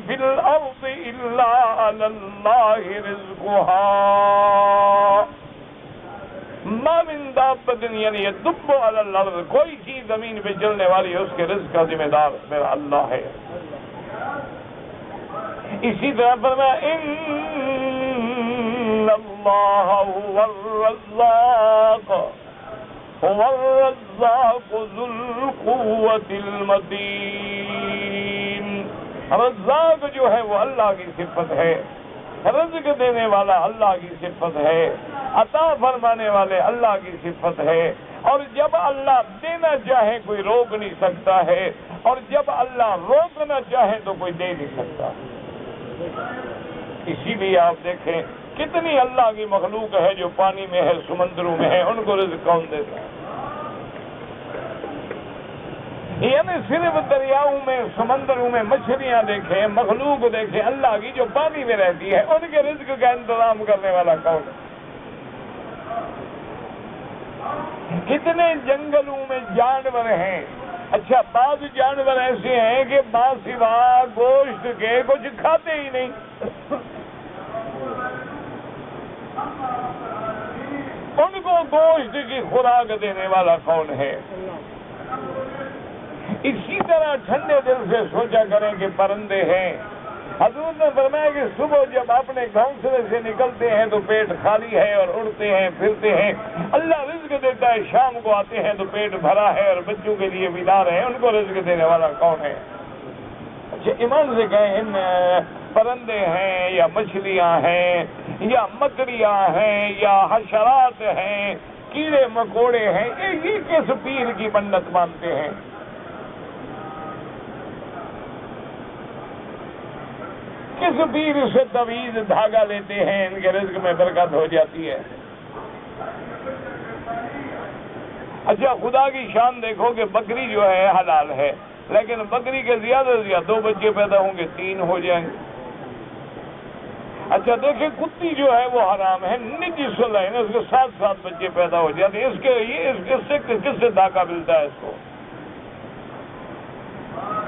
فِي الْأَرْضِ إِلَّا عَلَى اللَّهِ رِزْقُهَا۔ مَا مِن دَابَّةٍ یعنی يَدُبُّ عَلَى الْأَرْضِ، کوئی چیز زمین پہ چلنے والی ہے اس کے رزق کا ذمہ دار میرا اللہ ہے۔ اسی طرح فرمایا إِنَّ اللَّهَ هُوَ الرَّزَّاقُ ذُو الْقُوَّةِ الْمَتِينُ۔ رزاق جو ہے وہ اللہ کی صفت ہے، رزق دینے والا اللہ کی صفت ہے، عطا فرمانے والے اللہ کی صفت ہے، اور جب اللہ دینا چاہے کوئی روک نہیں سکتا ہے، اور جب اللہ روکنا چاہے تو کوئی دے نہیں سکتا۔ اسی لیے آپ دیکھیں کتنی اللہ کی مخلوق ہے جو پانی میں ہے، سمندروں میں ہے، ان کو رزق کون دیتا ہے؟ یعنی صرف دریاؤں میں، سمندروں میں مچھلیاں دیکھیں، مخلوق دیکھیں اللہ کی جو پانی میں رہتی ہے، ان کے رزق کا انتظام کرنے والا کون ہے؟ کتنے جنگلوں میں جانور ہیں، اچھا بعض جانور ایسے ہیں کہ ماں سوا گوشت کے کچھ کھاتے ہی نہیں، ان کو گوشت کی خوراک دینے والا کون ہے؟ اسی طرح ٹھنڈے دل سے سوچا کریں کہ پرندے ہیں، حضور نے فرمایا کہ صبح جب اپنے گھونسلے سے نکلتے ہیں تو پیٹ خالی ہے اور اڑتے ہیں پھرتے ہیں، اللہ رزق دیتا ہے، شام کو آتے ہیں تو پیٹ بھرا ہے اور بچوں کے لیے بیدار ہے، ان کو رزق دینے والا کون ہے؟ اچھا ایمان سے کہیں ان پرندے ہیں یا مچھلیاں ہیں یا مکڑیاں ہیں یا حشرات ہیں، کیڑے مکوڑے ہیں، یہ کس پیر کی منت مانتے ہیں؟ کس پیر سے تویز دھاگا لیتے ہیں ان کے رزق میں برکت ہو جاتی ہے؟ اچھا خدا کی شان دیکھو کہ بکری جو ہے حلال ہے، لیکن بکری کے زیادہ سے زیادہ 2 بچے پیدا ہوں گے، 3 ہو جائیں گے۔ اچھا دیکھیں کتی جو ہے وہ حرام ہے، نجس ہے، اس کے 7 بچے پیدا ہو جاتے ہیں، اس سے کس سے دھاگا ملتا ہے اس کو؟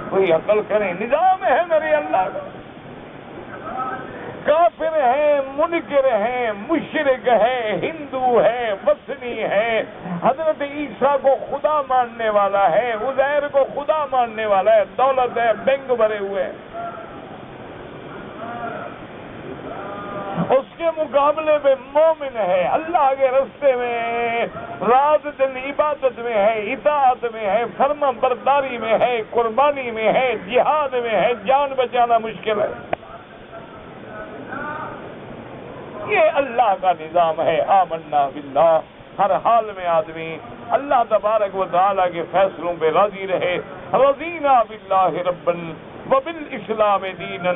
کوئی عقل کریں، نظام ہے میرے اللہ کا۔ کافر ہیں، منکر ہیں، مشرک ہے، ہندو ہے، وثنی ہے، حضرت عیسیٰ کو خدا ماننے والا ہے، عزیر کو خدا ماننے والا ہے، دولت ہے، بینک بھرے ہوئے ہیں، اس کے مقابلے میں مومن ہے، اللہ کے راستے میں رات دن عبادت میں ہے، اطاعت میں ہے، فرما برداری میں ہے، قربانی میں ہے، جہاد میں ہے، جان بچانا مشکل ہے۔ یہ اللہ کا نظام ہے۔ آمنا باللہ، ہر حال میں آدمی اللہ تبارک و تعالیٰ کے فیصلوں پہ راضی رہے۔ رضینا باللہ ربا وبالاسلام دینا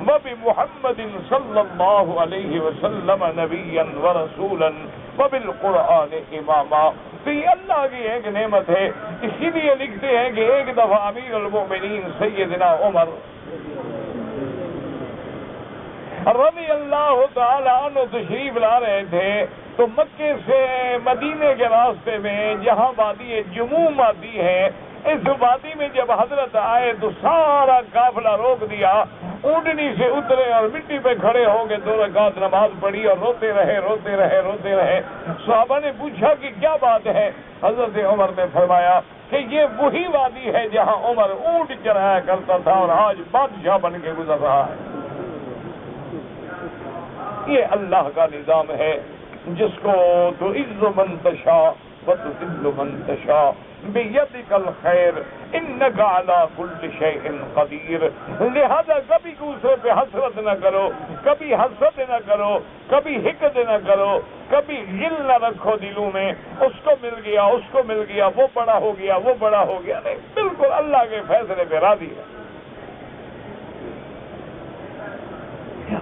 وبمحمد صلی اللہ علیہ وسلم نبیا ورسولا وبالقرآن اماما۔ تو یہ اللہ کی ایک نعمت ہے، اسی لیے لکھتے ہیں کہ ایک دفعہ امیر المؤمنین سیدنا عمر رضی اللہ تعالیٰ عنہ تشریف لا رہے تھے، تو مکے سے مدینے کے راستے میں جہاں وادی جموم آتی ہے، اس وادی میں جب حضرت آئے تو سارا قافلہ روک دیا، اونٹنی سے اترے اور مٹی پہ کھڑے ہو کے 2 رکعت نماز پڑھی اور روتے رہے۔ صحابہ نے پوچھا کہ کیا بات ہے؟ حضرت عمر نے فرمایا کہ یہ وہی وادی ہے جہاں عمر اونٹ چرایا کرتا تھا اور آج بادشاہ بن کے گزر رہا ہے۔ یہ اللہ کا نظام ہے، جس کو تعز من تشاء وتذل من تشاء بیدک الخیر انک علی کل شیء قدیر۔ لہذا کبھی دوسرے پہ حسرت نہ کرو، کبھی حسد نہ کرو، کبھی حقد نہ کرو، کبھی غل نہ رکھو دلوں میں، اس کو مل گیا، وہ بڑا ہو گیا، نہیں، بالکل اللہ کے فیصلے پہ راضی ہے۔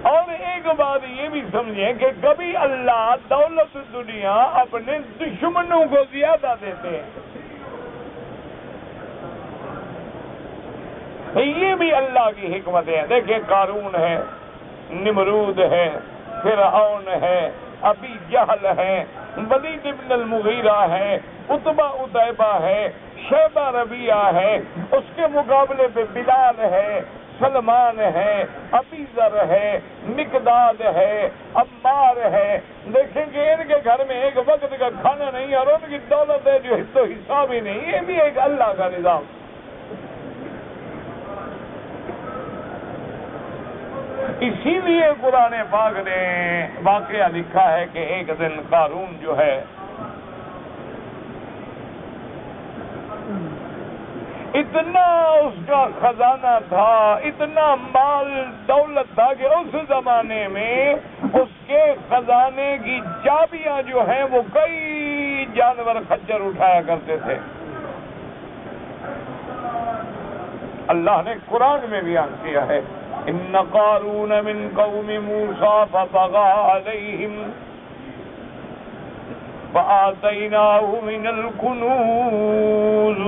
اور ایک بات یہ بھی سمجھیں کہ کبھی اللہ دولت دنیا اپنے دشمنوں کو زیادہ دیتے ہیں، یہ بھی اللہ کی حکمتیں ہیں۔ دیکھیں قارون ہے، نمرود ہے، فرعون ہے، ابی جہل ہے، ولید بن المغیرہ ہے، عتبہ ہے، شیبہ ربیعہ ہے، اس کے مقابلے پہ بلال ہے، سلمان ہے، ابی ذر ہے، مقداد ہے، عمار ہے۔ دیکھیں کہ ان کے گھر میں ایک وقت کا کھانا نہیں اور ان کی دولت ہے جو حصہ حساب ہی نہیں۔ یہ بھی ایک اللہ کا نظام۔ اسی لیے قرآن پاک نے واقعہ لکھا ہے کہ ایک دن قارون جو ہے اتنا اس کا خزانہ تھا، اتنا مال دولت تھا کہ اس زمانے میں اس کے خزانے کی چابیاں جو ہیں وہ کئی جانور خچر اٹھایا کرتے تھے۔ اللہ نے قرآن میں بیان کیا ہے، ان قارون من قوم موسیٰ فبغى علیہم فآتیناہ من الکنوز۔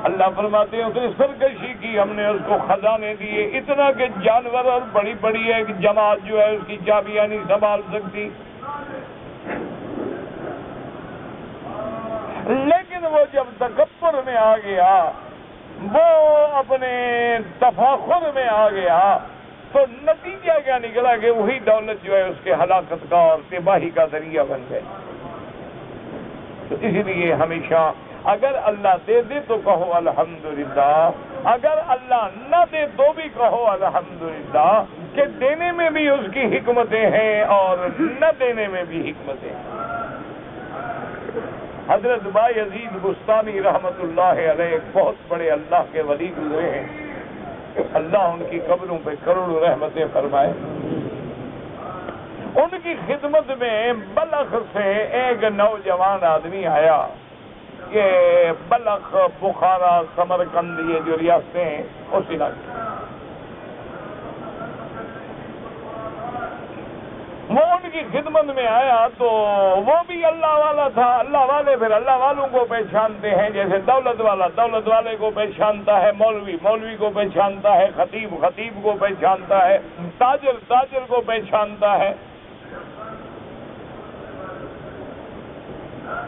اللہ فرماتے ہیں اس نے سرکشی کی، ہم نے اس کو خزانے دیے، اتنا کہ جانور اور بڑی بڑی ایک جماعت جو ہے اس کی چابیاں نہیں سنبھال سکتی۔ لیکن وہ جب تکبر میں آ گیا، وہ اپنے تفاخر میں آ گیا، تو نتیجہ کیا نکلا کہ وہی دولت جو ہے اس کے ہلاکت کا اور تباہی کا ذریعہ بن گئی۔ تو اسی لیے ہمیشہ اگر اللہ دے دے تو کہو الحمدللہ، اگر اللہ نہ دے تو بھی کہو الحمدللہ، کہ دینے میں بھی اس کی حکمتیں ہیں اور نہ دینے میں بھی حکمتیں ہیں۔ حضرت بایزید بستانی رحمت اللہ علیہ ایک بہت بڑے اللہ کے ولی گزرے ہیں، اللہ ان کی قبروں پہ کروڑوں رحمتیں فرمائے۔ ان کی خدمت میں بلخ سے ایک نوجوان آدمی آیا، یہ بلخ، بخارا، سمرقند، یہ جو ریاستیں ہیں اس علاقے۔ کی خدمت میں آیا تو وہ بھی اللہ والا تھا. اللہ والے پھر اللہ والوں کو پہچانتے ہیں. جیسے دولت والا دولت والے کو پہچانتا ہے, مولوی مولوی کو پہچانتا ہے, خطیب خطیب کو پہچانتا ہے, تاجر تاجر کو پہچانتا ہے.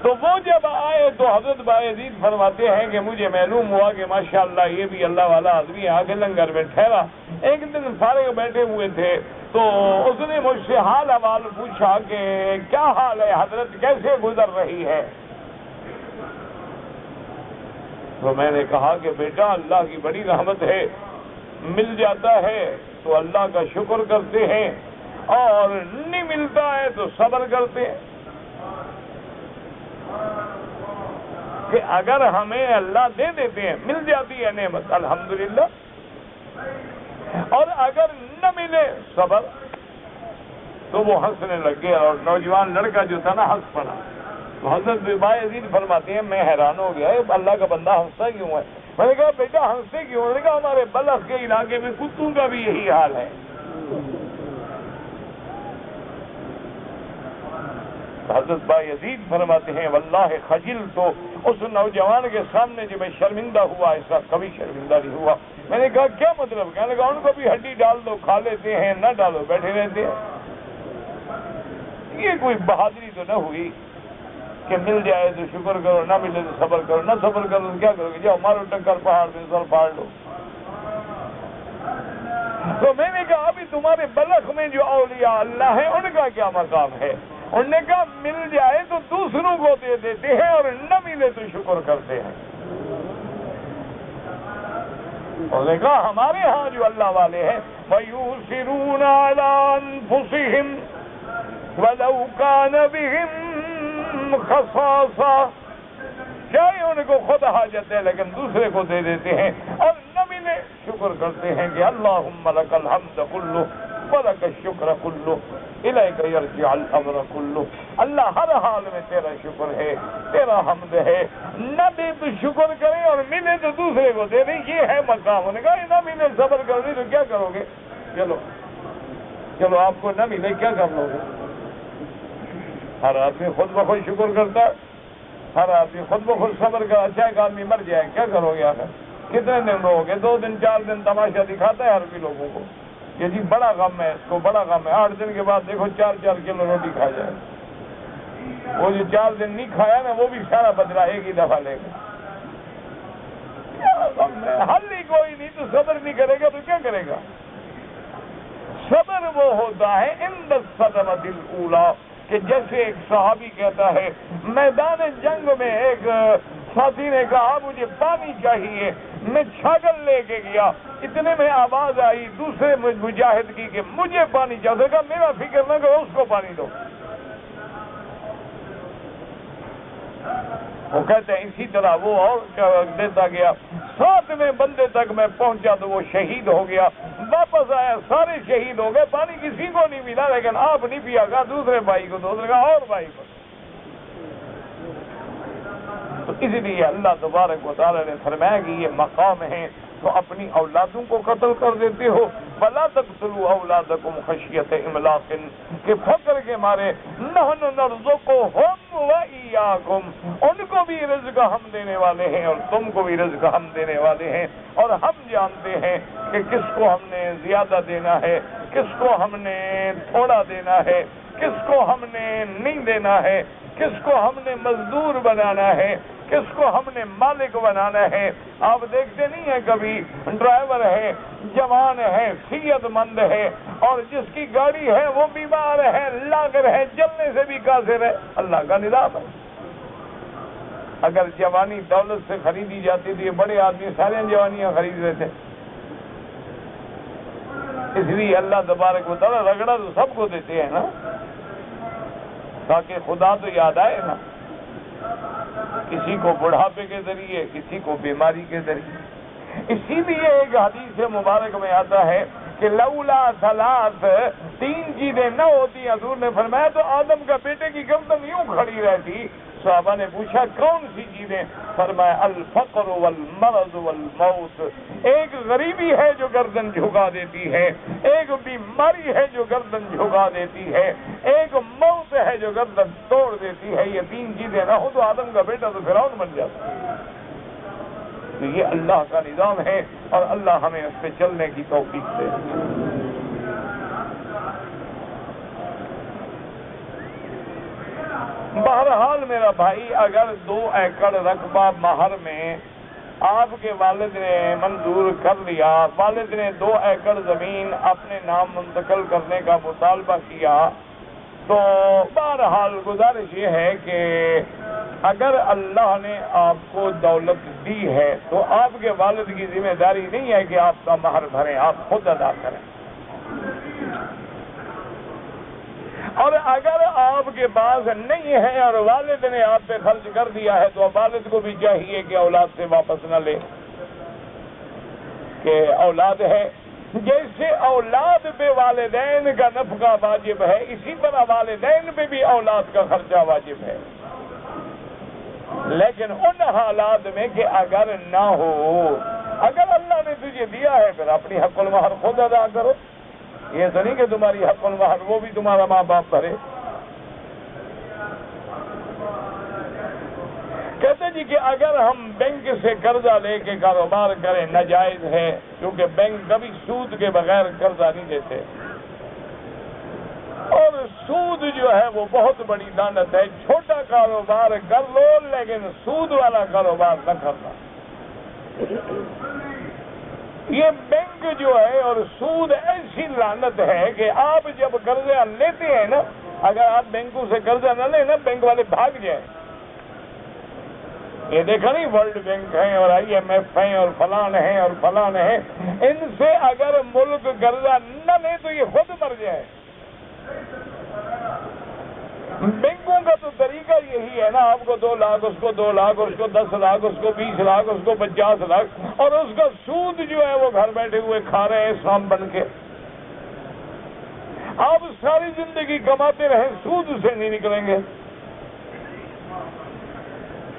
تو وہ جب آئے تو حضرت بایزید فرماتے ہیں کہ مجھے معلوم ہوا کہ ماشاءاللہ یہ بھی اللہ والا آدمی آ کے لنگر میں ٹھہرا. ایک دن فارغ بیٹھے ہوئے تھے تو اس نے مجھ سے حال احوال پوچھا کہ کیا حال ہے حضرت, کیسے گزر رہی ہے. تو میں نے کہا کہ بیٹا اللہ کی بڑی رحمت ہے, مل جاتا ہے تو اللہ کا شکر کرتے ہیں اور نہیں ملتا ہے تو صبر کرتے ہیں. کہ اگر ہمیں اللہ دے دیتے ہیں, مل جاتی ہے نعمت الحمدللہ, اور اگر نہ ملے صبر. تو وہ ہنسنے لگ گیا اور نوجوان لڑکا جو تھا نا ہنس پڑا. تو حضرت بایزید فرماتے ہیں میں حیران ہو گیا اللہ کا بندہ ہنستا کیوں ہے. میں نے کہا بیٹا ہنستے کیوں؟ میں نے کہا ہمارے بلخ کے علاقے میں کتوں کا بھی یہی حال ہے. حضرت بایزید فرماتے ہیں واللہ خجل تو اس نوجوان کے سامنے جو میں شرمندہ ہوا ایسا کبھی شرمندہ نہیں ہوا. میں نے کہا کیا مطلب؟ کہنے لگا ان کو بھی ہڈی ڈال دو کھا لیتے ہیں, نہ ڈالو بیٹھے رہتے ہیں. یہ کوئی بہادری تو نہ ہوئی کہ مل جائے تو شکر کرو, نہ ملے تو صبر کرو, نہ صبر کرو تو کیا کرو گے, جاؤ مارو ٹکر پہاڑ میں سر پھاڑ لو. تو میں نے کہا ابھی تمہارے بلخ میں جو اولیاء اللہ ہیں ان کا کیا مقام ہے؟ انہوں نے کہا مل جائے تو دوسروں کو دے دیتے ہیں اور نہ ملے تو شکر کرتے ہیں. انہوں نے کہا ہمارے ہاں جو اللہ والے ہیں وَيُؤْثِرُونَ عَلَىٰ أَنفُسِهِمْ وَلَوْ كَانَ بِهِمْ خَصَاصَةٌ, چاہے ان کو خود حاجت ہے لیکن دوسرے کو دے دیتے ہیں اور نہ ملے شکر کرتے ہیں کہ اللہم لک الحمد کلہ ولک الشکر کلہ الیک یرجع الامر کلہ. اللہ ہر حال میں تیرا شکر ہے, تیرا حمد ہے. نہ دے تو شکر کرے اور ملے تو دوسرے کو دے دے, یہ ہے مقام. انہوں نے کہا نہ ملے صبر کر دے تو کیا کرو گے؟ چلو چلو آپ کو نہ ملے کیا کر لو گے؟ ہر آدمی خود بخود شکر کرتا ہے, ہر آدمی خود بخود صبر کا. اچھا ایک آدمی مر جائے کیا کرو گے آخر؟ کتنے دن رہو گے؟ 2 دن 4 دن تماشا دکھاتا ہے ہر کوئی لوگوں کو کہ جی بڑا غم ہے, اس کو بڑا غم ہے. 8 دن کے بعد دیکھو 4 کلو روٹی کھا جائے. وہ جو 4 دن نہیں کھایا نا وہ بھی سارا بدلہ ایک ہی دفعہ لے گا. حل ہی کوئی نہیں تو صبر نہیں کرے گا تو کیا کرے گا؟ صبر وہ ہوتا ہے عند الصدمۃ الاولی, کہ جیسے ایک صحابی کہتا ہے میدان جنگ میں ایک ساتھی نے کہا مجھے پانی چاہیے, میں چھاگل لے کے گیا, اتنے میں آواز آئی دوسرے مجاہد کی کہ مجھے پانی چاہیے. کہا میرا فکر نہ کرو, اس کو پانی دو. وہ کہتے ہیں اسی طرح وہ اور دیتا گیا. 7ویں بندے تک میں پہنچا تو وہ شہید ہو گیا. واپس آیا سارے شہید ہو گئے, پانی کسی کو نہیں ملا لیکن آپ نہیں پیا. کہا دوسرے بھائی کو, دوسرے کا اور بھائی کو. تو اس لیے اللہ تبارک و تعالی نے فرمایا کہ یہ مقام ہے تو اپنی اولادوں کو قتل کر دیتے ہو. وَلَا تَقْتُلُوا أَوْلَادَكُمْ خَشْيَةَ إِمْلَاقٍ, کہ فقر کے مارے نحن نرزقهم وَإِيَّاكُمْ, ان کو بھی رزق ہم دینے والے ہیں اور تم کو بھی رزق ہم دینے والے ہیں. اور ہم جانتے ہیں کہ کس کو ہم نے زیادہ دینا ہے, کس کو ہم نے تھوڑا دینا ہے, کس کو ہم نے نہیں دینا ہے, کس کو ہم نے مزدور بنانا ہے, کس کو ہم نے مالک بنانا ہے. آپ دیکھتے نہیں ہیں کبھی ڈرائیور ہے, جوان ہے, صحت مند ہے, اور جس کی گاڑی ہے وہ بیمار ہے, لاغر ہے, جلنے سے بھی قاصر ہے. اللہ کا نظام ہے. اگر جوانی دولت سے خریدی جاتی تھی, بڑے آدمی سارے جوانیاں خرید رہے تھے. اس لیے اللہ تبارک و تعالیٰ رگڑا تو سب کو دیتے ہیں نا, تاکہ خدا تو یاد آئے نا. کسی کو بڑھاپے کے ذریعے, کسی کو بیماری کے ذریعے. اسی لیے ایک حدیث مبارک میں آتا ہے کہ لولا ثلاث, 3 چیزیں نہ ہوتی, حضور نے فرمایا تو آدم کا بیٹے کی گردن یوں کھڑی رہتی, صحابہ نے پوچھا کون سی چیزیں؟ فرمایا الفقر والمرض والموت. ایک غریبی ہے جو گردن جھکا دیتی ہے، ایک بیماری ہے جو گردن جھکا دیتی ہے، ایک موت ہے جو گردن توڑ دیتی ہے. یہ تین چیزیں نہ ہو تو آدم کا بیٹا تو فرعون بن جاتا ہے. تو یہ اللہ کا نظام ہے اور اللہ ہمیں اس پہ چلنے کی توفیق دے. بہرحال میرا بھائی، اگر 2 ایکڑ رقبہ مہر میں آپ کے والد نے منظور کر لیا، والد نے 2 ایکڑ زمین اپنے نام منتقل کرنے کا مطالبہ کیا، تو بہرحال گزارش یہ ہے کہ اگر اللہ نے آپ کو دولت دی ہے تو آپ کے والد کی ذمہ داری نہیں ہے کہ آپ کا مہر بھریں، آپ خود ادا کریں. اور اگر آپ کے پاس نہیں ہے اور والد نے آپ پہ خرچ کر دیا ہے تو والد کو بھی چاہیے کہ اولاد سے واپس نہ لے، کہ اولاد ہے. جیسے اولاد پہ والدین کا نفقہ واجب ہے، اسی طرح والدین پہ بھی اولاد کا خرچہ واجب ہے، لیکن ان حالات میں کہ اگر نہ ہو. اگر اللہ نے تجھے دیا ہے پھر اپنی حق المہر خود ادا کرو. یہ تو نہیں کہ تمہاری حق المہر وہ بھی تمہارا ماں باپ بھرے. کہتے جی کہ اگر ہم بینک سے قرضہ لے کے کاروبار کریں ناجائز ہے، کیونکہ بینک کبھی سود کے بغیر قرضہ نہیں دیتے، اور سود جو ہے وہ بہت بڑی لعنت ہے. چھوٹا کاروبار کر لو لیکن سود والا کاروبار نہ کرنا. یہ بینک جو ہے اور سود ایسی لعنت ہے کہ آپ جب قرضہ لیتے ہیں نا، اگر آپ بینکوں سے قرضہ نہ لیں نا، بینک والے بھاگ جائیں. یہ دیکھا نہیں، ورلڈ بینک ہیں اور IMF ہیں اور فلان ہیں اور فلان ہیں، ان سے اگر ملک قرضہ نہ لے تو یہ خود مر جائے. بینکوں کا تو طریقہ یہی ہے نا، آپ کو 2 لاکھ، اس کو 2 لاکھ، اس کو 10 لاکھ، اس کو 20 لاکھ، اس کو 50 لاکھ، اور اس کا سود جو ہے وہ گھر بیٹھے ہوئے کھا رہے ہیں سام بن کے. آپ ساری زندگی کماتے رہیں، سود سے نہیں نکلیں گے.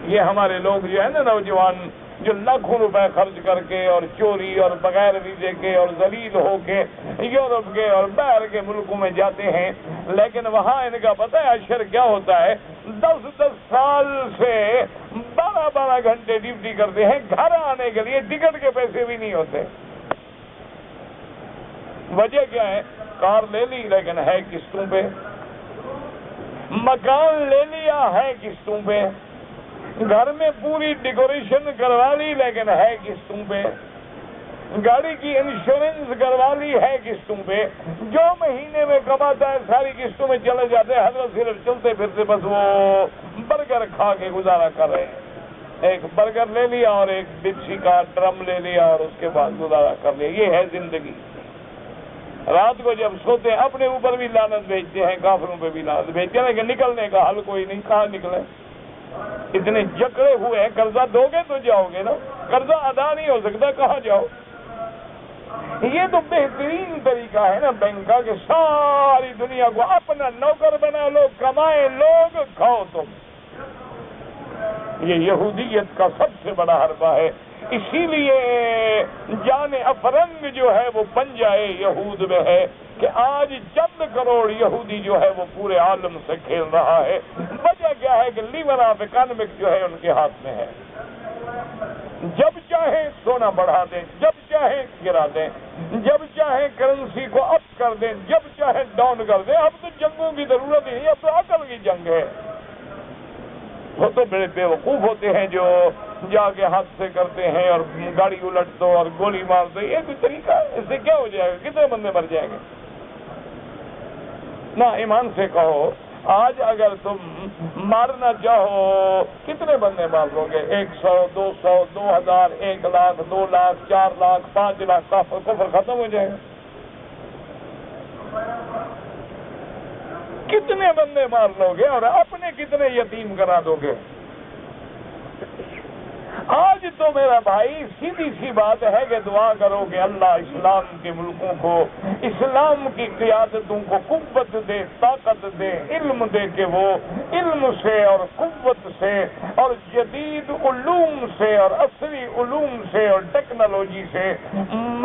یہ ہمارے لوگ جو ہے نا نوجوان، جو لاکھوں روپے خرچ کر کے اور چوری اور بغیر ویزے کے اور ذلیل ہو کے یورپ کے اور باہر کے ملکوں میں جاتے ہیں، لیکن وہاں ان کا پتہ ہے اشر کیا ہوتا ہے؟ 10 سال سے 12 گھنٹے ڈیوٹی کرتے ہیں، گھر آنے کے لیے ٹکٹ کے پیسے بھی نہیں ہوتے. وجہ کیا ہے؟ کار لے لی لیکن ہے قسطوں پہ، مکان لے لیا ہے قسطوں پہ، گھر میں پوری ڈیکوریشن کروا لی لیکن ہے قسطوں پہ، گاڑی کی انشورنس کروا لی ہے قسطوں پہ. جو مہینے میں کماتا ہے ساری قسطوں میں چلے جاتے ہیں. حضرت صرف چلتے پھرتے بس وہ برگر کھا کے گزارا کر رہے ہیں. ایک برگر لے لیا اور ایک ڈپسی کا ڈرم لے لیا اور اس کے بعد گزارا کر لیا. یہ ہے زندگی. رات کو جب سوتے ہیں اپنے اوپر بھی لعنت بھیجتے ہیں، کافروں پہ بھی لعنت بھیجتے ہیں، لیکن نکلنے کا حل کوئی نہیں. کہاں نکلے؟ اتنے جکڑے ہوئے ہیں. قرضہ دو گے تو جاؤ گے نا، قرضہ ادا نہیں ہو سکتا کہاں جاؤ؟ یہ تو بہترین طریقہ ہے نا بینک کا، کہ ساری دنیا کو اپنا نوکر بنا لو، کمائے لوگ، کھاؤ تم. یہ یہودیت کا سب سے بڑا حربہ ہے. اسی لیے جان افرنگ جو ہے وہ بن جائے یہود میں ہے کہ آج چند کروڑ یہودی جو ہے وہ پورے عالم سے کھیل رہا ہے. وجہ کیا ہے کہ لیور آف اکنامک جو ہے ان کے ہاتھ میں ہے. جب چاہیں سونا بڑھا دیں، جب چاہیں گرا دیں، جب چاہیں کرنسی کو اپ کر دیں، جب چاہیں ڈاؤن کر دیں. اب تو جنگوں کی ضرورت ہی نہیں، اب تو عقل کی جنگ ہے. وہ تو بڑے بے وقوف ہوتے ہیں جو جا کے ہاتھ سے کرتے ہیں اور گاڑی الٹ دو اور گولی مار دو. یہ کوئی طریقہ ہے؟ اس سے کیا ہو جائے گا؟ کتنے بندے مر جائیں گے؟ نہ ایمان سے کہو، آج اگر تم مارنا چاہو کتنے بندے مار لو گے؟ 100، 200، 2000، 1 لاکھ، 2 لاکھ، 4 لاکھ، 5 لاکھ. کفر ختم ہو جائے گا. کتنے بندے مار لو گے اور اپنے کتنے یتیم کرا دو گے؟ آج تو میرا بھائی سیدھی سی بات ہے کہ دعا کرو کہ اللہ اسلام کے ملکوں کو، اسلام کی قیادتوں کو قوت دے، طاقت دے، علم دے کہ وہ علم سے اور قوت سے اور جدید علوم سے اور عصری علوم سے اور ٹیکنالوجی سے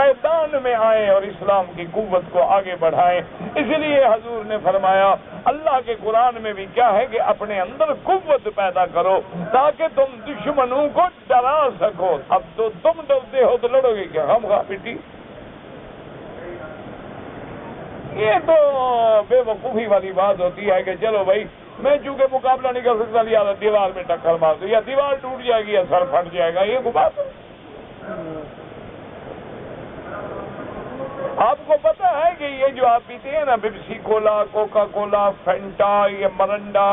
میدان میں آئیں اور اسلام کی قوت کو آگے بڑھائیں۔ اس لیے حضور نے فرمایا اللہ کے قرآن میں بھی کیا ہے کہ اپنے اندر قوت پیدا کرو تاکہ تم دشمنوں کو ڈرا سکو۔ اب تو تم ڈرتے ہو تو لڑو گے کیا؟ ہم خواہ بیٹی، یہ تو بے وقوفی والی بات ہوتی ہے کہ چلو بھائی میں چونکہ مقابلہ نہیں کر سکتا لیا دیوار میں ٹکر مار دو، یا دیوار ٹوٹ جائے گی یا سر پھٹ جائے گا، یہ کوئی بات ہے؟ آپ کو پتا ہے کہ یہ جو آپ پیتے ہیں نا پیپسی کولا، کوکا کولا، فینٹا، یہ مرنڈا،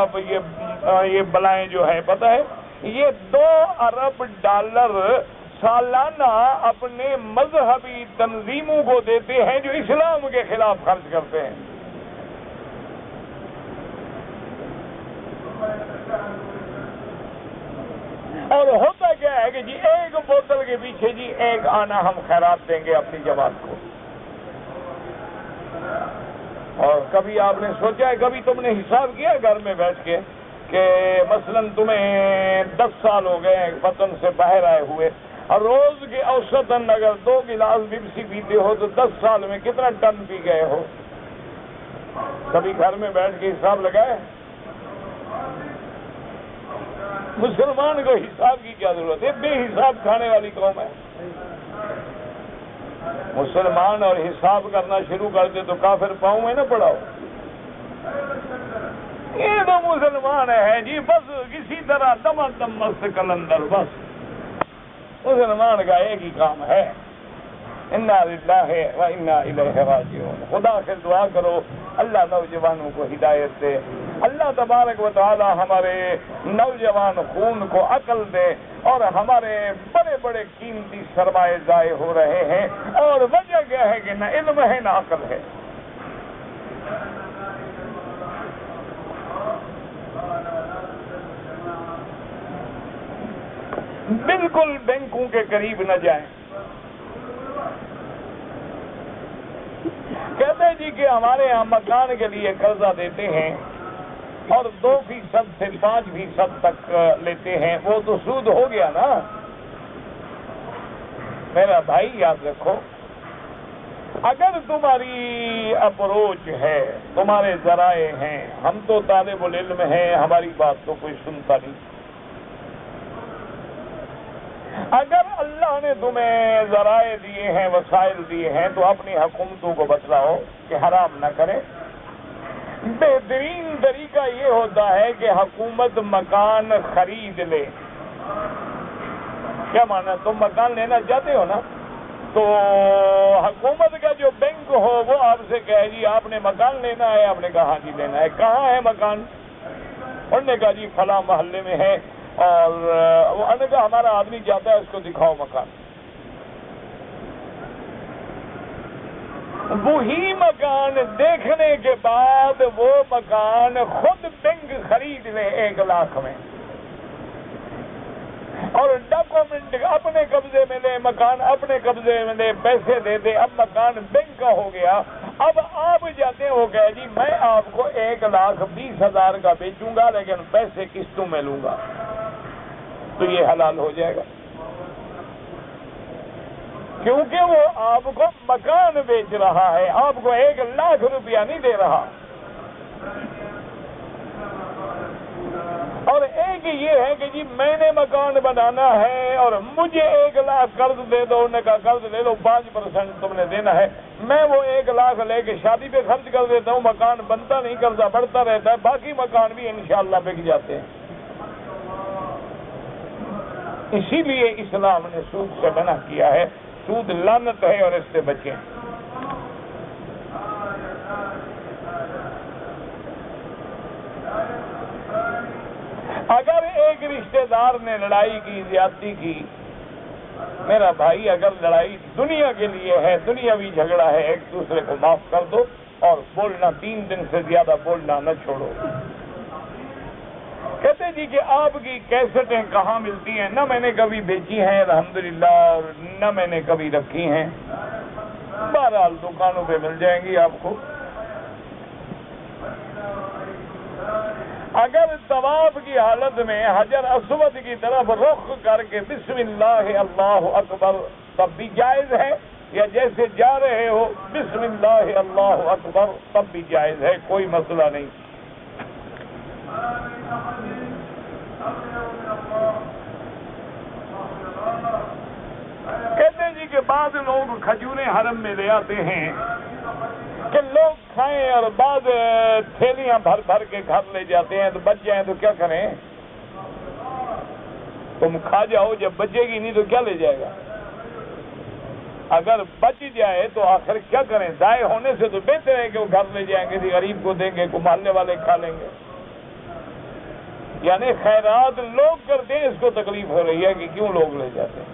یہ بلائیں جو ہے، پتا ہے یہ 2 ارب ڈالر سالانہ اپنے مذہبی تنظیموں کو دیتے ہیں جو اسلام کے خلاف خرچ کرتے ہیں۔ اور ہوتا کیا ہے کہ جی ایک بوتل کے پیچھے جی 1 آنا ہم خیرات دیں گے اپنی جماعت کو۔ اور کبھی آپ نے سوچا ہے، کبھی تم نے حساب کیا گھر میں بیٹھ کے کہ مثلا تمہیں 10 سال ہو گئے وطن سے باہر آئے ہوئے اور روز کے اوسطاً اگر 2 گلاس پیپسی پیتے ہو تو 10 سال میں کتنا ٹن پی گئے ہو؟ کبھی گھر میں بیٹھ کے حساب لگائے؟ مسلمان کو حساب کی کیا ضرورت ہے؟ بے حساب کھانے والی قوم ہے۔ مسلمان اور حساب کرنا شروع کر دے تو کافر پاؤں میں نہ پڑاؤ۔ یہ تو مسلمان ہے جی، بس کسی طرح دم مست کلندر، بس مسلمان کا ایک ہی کام ہے، انا للہ و انا الیہ راجعون۔ خدا سے دعا کرو اللہ نوجوانوں کو ہدایت دے، اللہ تبارک و تعالی ہمارے نوجوان خون کو عقل دے، اور ہمارے بڑے بڑے قیمتی سرمایہ ضائع ہو رہے ہیں، اور وجہ کیا ہے کہ نہ علم ہے نہ عقل ہے۔ بالکل بینکوں کے قریب نہ جائیں۔ کہتے جی کہ ہمارے یہاں مکان کے لیے قرضہ دیتے ہیں اور 2% سے 5% تک لیتے ہیں، وہ تو سود ہو گیا نا۔ میرا بھائی یاد رکھو، اگر تمہاری اپروچ ہے، تمہارے ذرائع ہیں، ہم تو طالب العلم ہیں، ہماری بات تو کوئی سنتا نہیں، اگر اللہ نے تمہیں ذرائع دیے ہیں، وسائل دیے ہیں، تو اپنی حکومتوں کو بتلاؤ کہ حرام نہ کرے۔ بہترین طریقہ یہ ہوتا ہے کہ حکومت مکان خرید لے۔ کیا مانا؟ تم مکان لینا چاہتے ہو نا، تو حکومت کا جو بینک ہو وہ آپ سے کہے جی آپ نے مکان لینا ہے، آپ نے کہا ہاں جی لینا ہے، کہاں ہے مکان؟ انہوں نے کہا جی فلاں محلے میں ہے، اور انہوں نے کہا ہمارا آدمی جاتا ہے، اس کو دکھاؤ مکان۔ وہی مکان دیکھنے کے بعد وہ مکان خود بینک خرید لے 1 لاکھ میں، اور ڈاکومنٹ اپنے قبضے میں لے، مکان اپنے قبضے میں لے، پیسے دے دے، اب مکان بینک کا ہو گیا۔ اب آپ جاتے ہیں، وہ کہے جی میں آپ کو 1,20,000 کا بیچوں گا لیکن پیسے قسطوں میں لوں گا، تو یہ حلال ہو جائے گا، کیونکہ وہ آپ کو مکان بیچ رہا ہے، آپ کو 1,00,000 روپیہ نہیں دے رہا۔ اور ایک یہ ہے کہ جی میں نے مکان بنانا ہے اور مجھے 1,00,000 قرض دے دو، انہوں نے کہا قرض لے لو 5% تم نے دینا ہے، میں وہ 1,00,000 لے کے شادی پہ خرچ کر دیتا ہوں، مکان بنتا نہیں، قرضہ بڑھتا رہتا ہے، باقی مکان بھی انشاءاللہ بک جاتے ہیں۔ اسی لیے اسلام نے سود سے منع کیا ہے، سود لعنت ہے اور اس سے بچیں۔ اگر ایک رشتہ دار نے لڑائی کی، زیادتی کی، میرا بھائی اگر لڑائی دنیا کے لیے ہے، دنیاوی جھگڑا ہے، ایک دوسرے کو معاف کر دو، اور بولنا 3 دن سے زیادہ بولنا نہ چھوڑو۔ کہتے جی کہ آپ کی کیسٹیں کہاں ملتی ہیں؟ نہ میں نے کبھی بیچی ہیں الحمدللہ، اور نہ میں نے کبھی رکھی ہیں، بہرحال دکانوں پہ مل جائیں گی آپ کو۔ اگر طواف کی حالت میں حجر اسود کی طرف رخ کر کے بسم اللہ اللہ اکبر تب بھی جائز ہے، یا جیسے جا رہے ہو بسم اللہ اللہ اکبر تب بھی جائز ہے، کوئی مسئلہ نہیں۔ کہتے ہیں جی کہ بعض لوگ کھجوریں حرم میں لے آتے ہیں کہ لوگ کھائیں، اور بعض تھیلیاں بھر بھر کے گھر لے جاتے ہیں، تو بچ جائیں تو کیا کریں؟ تم کھا جاؤ، جب بچے گی نہیں تو کیا لے جائے گا؟ اگر بچ جائے تو آخر کیا کریں؟ ضائع ہونے سے تو بہتر ہے کہ وہ گھر لے جائیں گے، غریب کو دیں گے، کو محلے والے کھا لیں گے۔ یعنی خیرات لوگ کرتے ہیں، اس کو تکلیف ہو رہی ہے کہ کیوں لوگ لے جاتے ہیں۔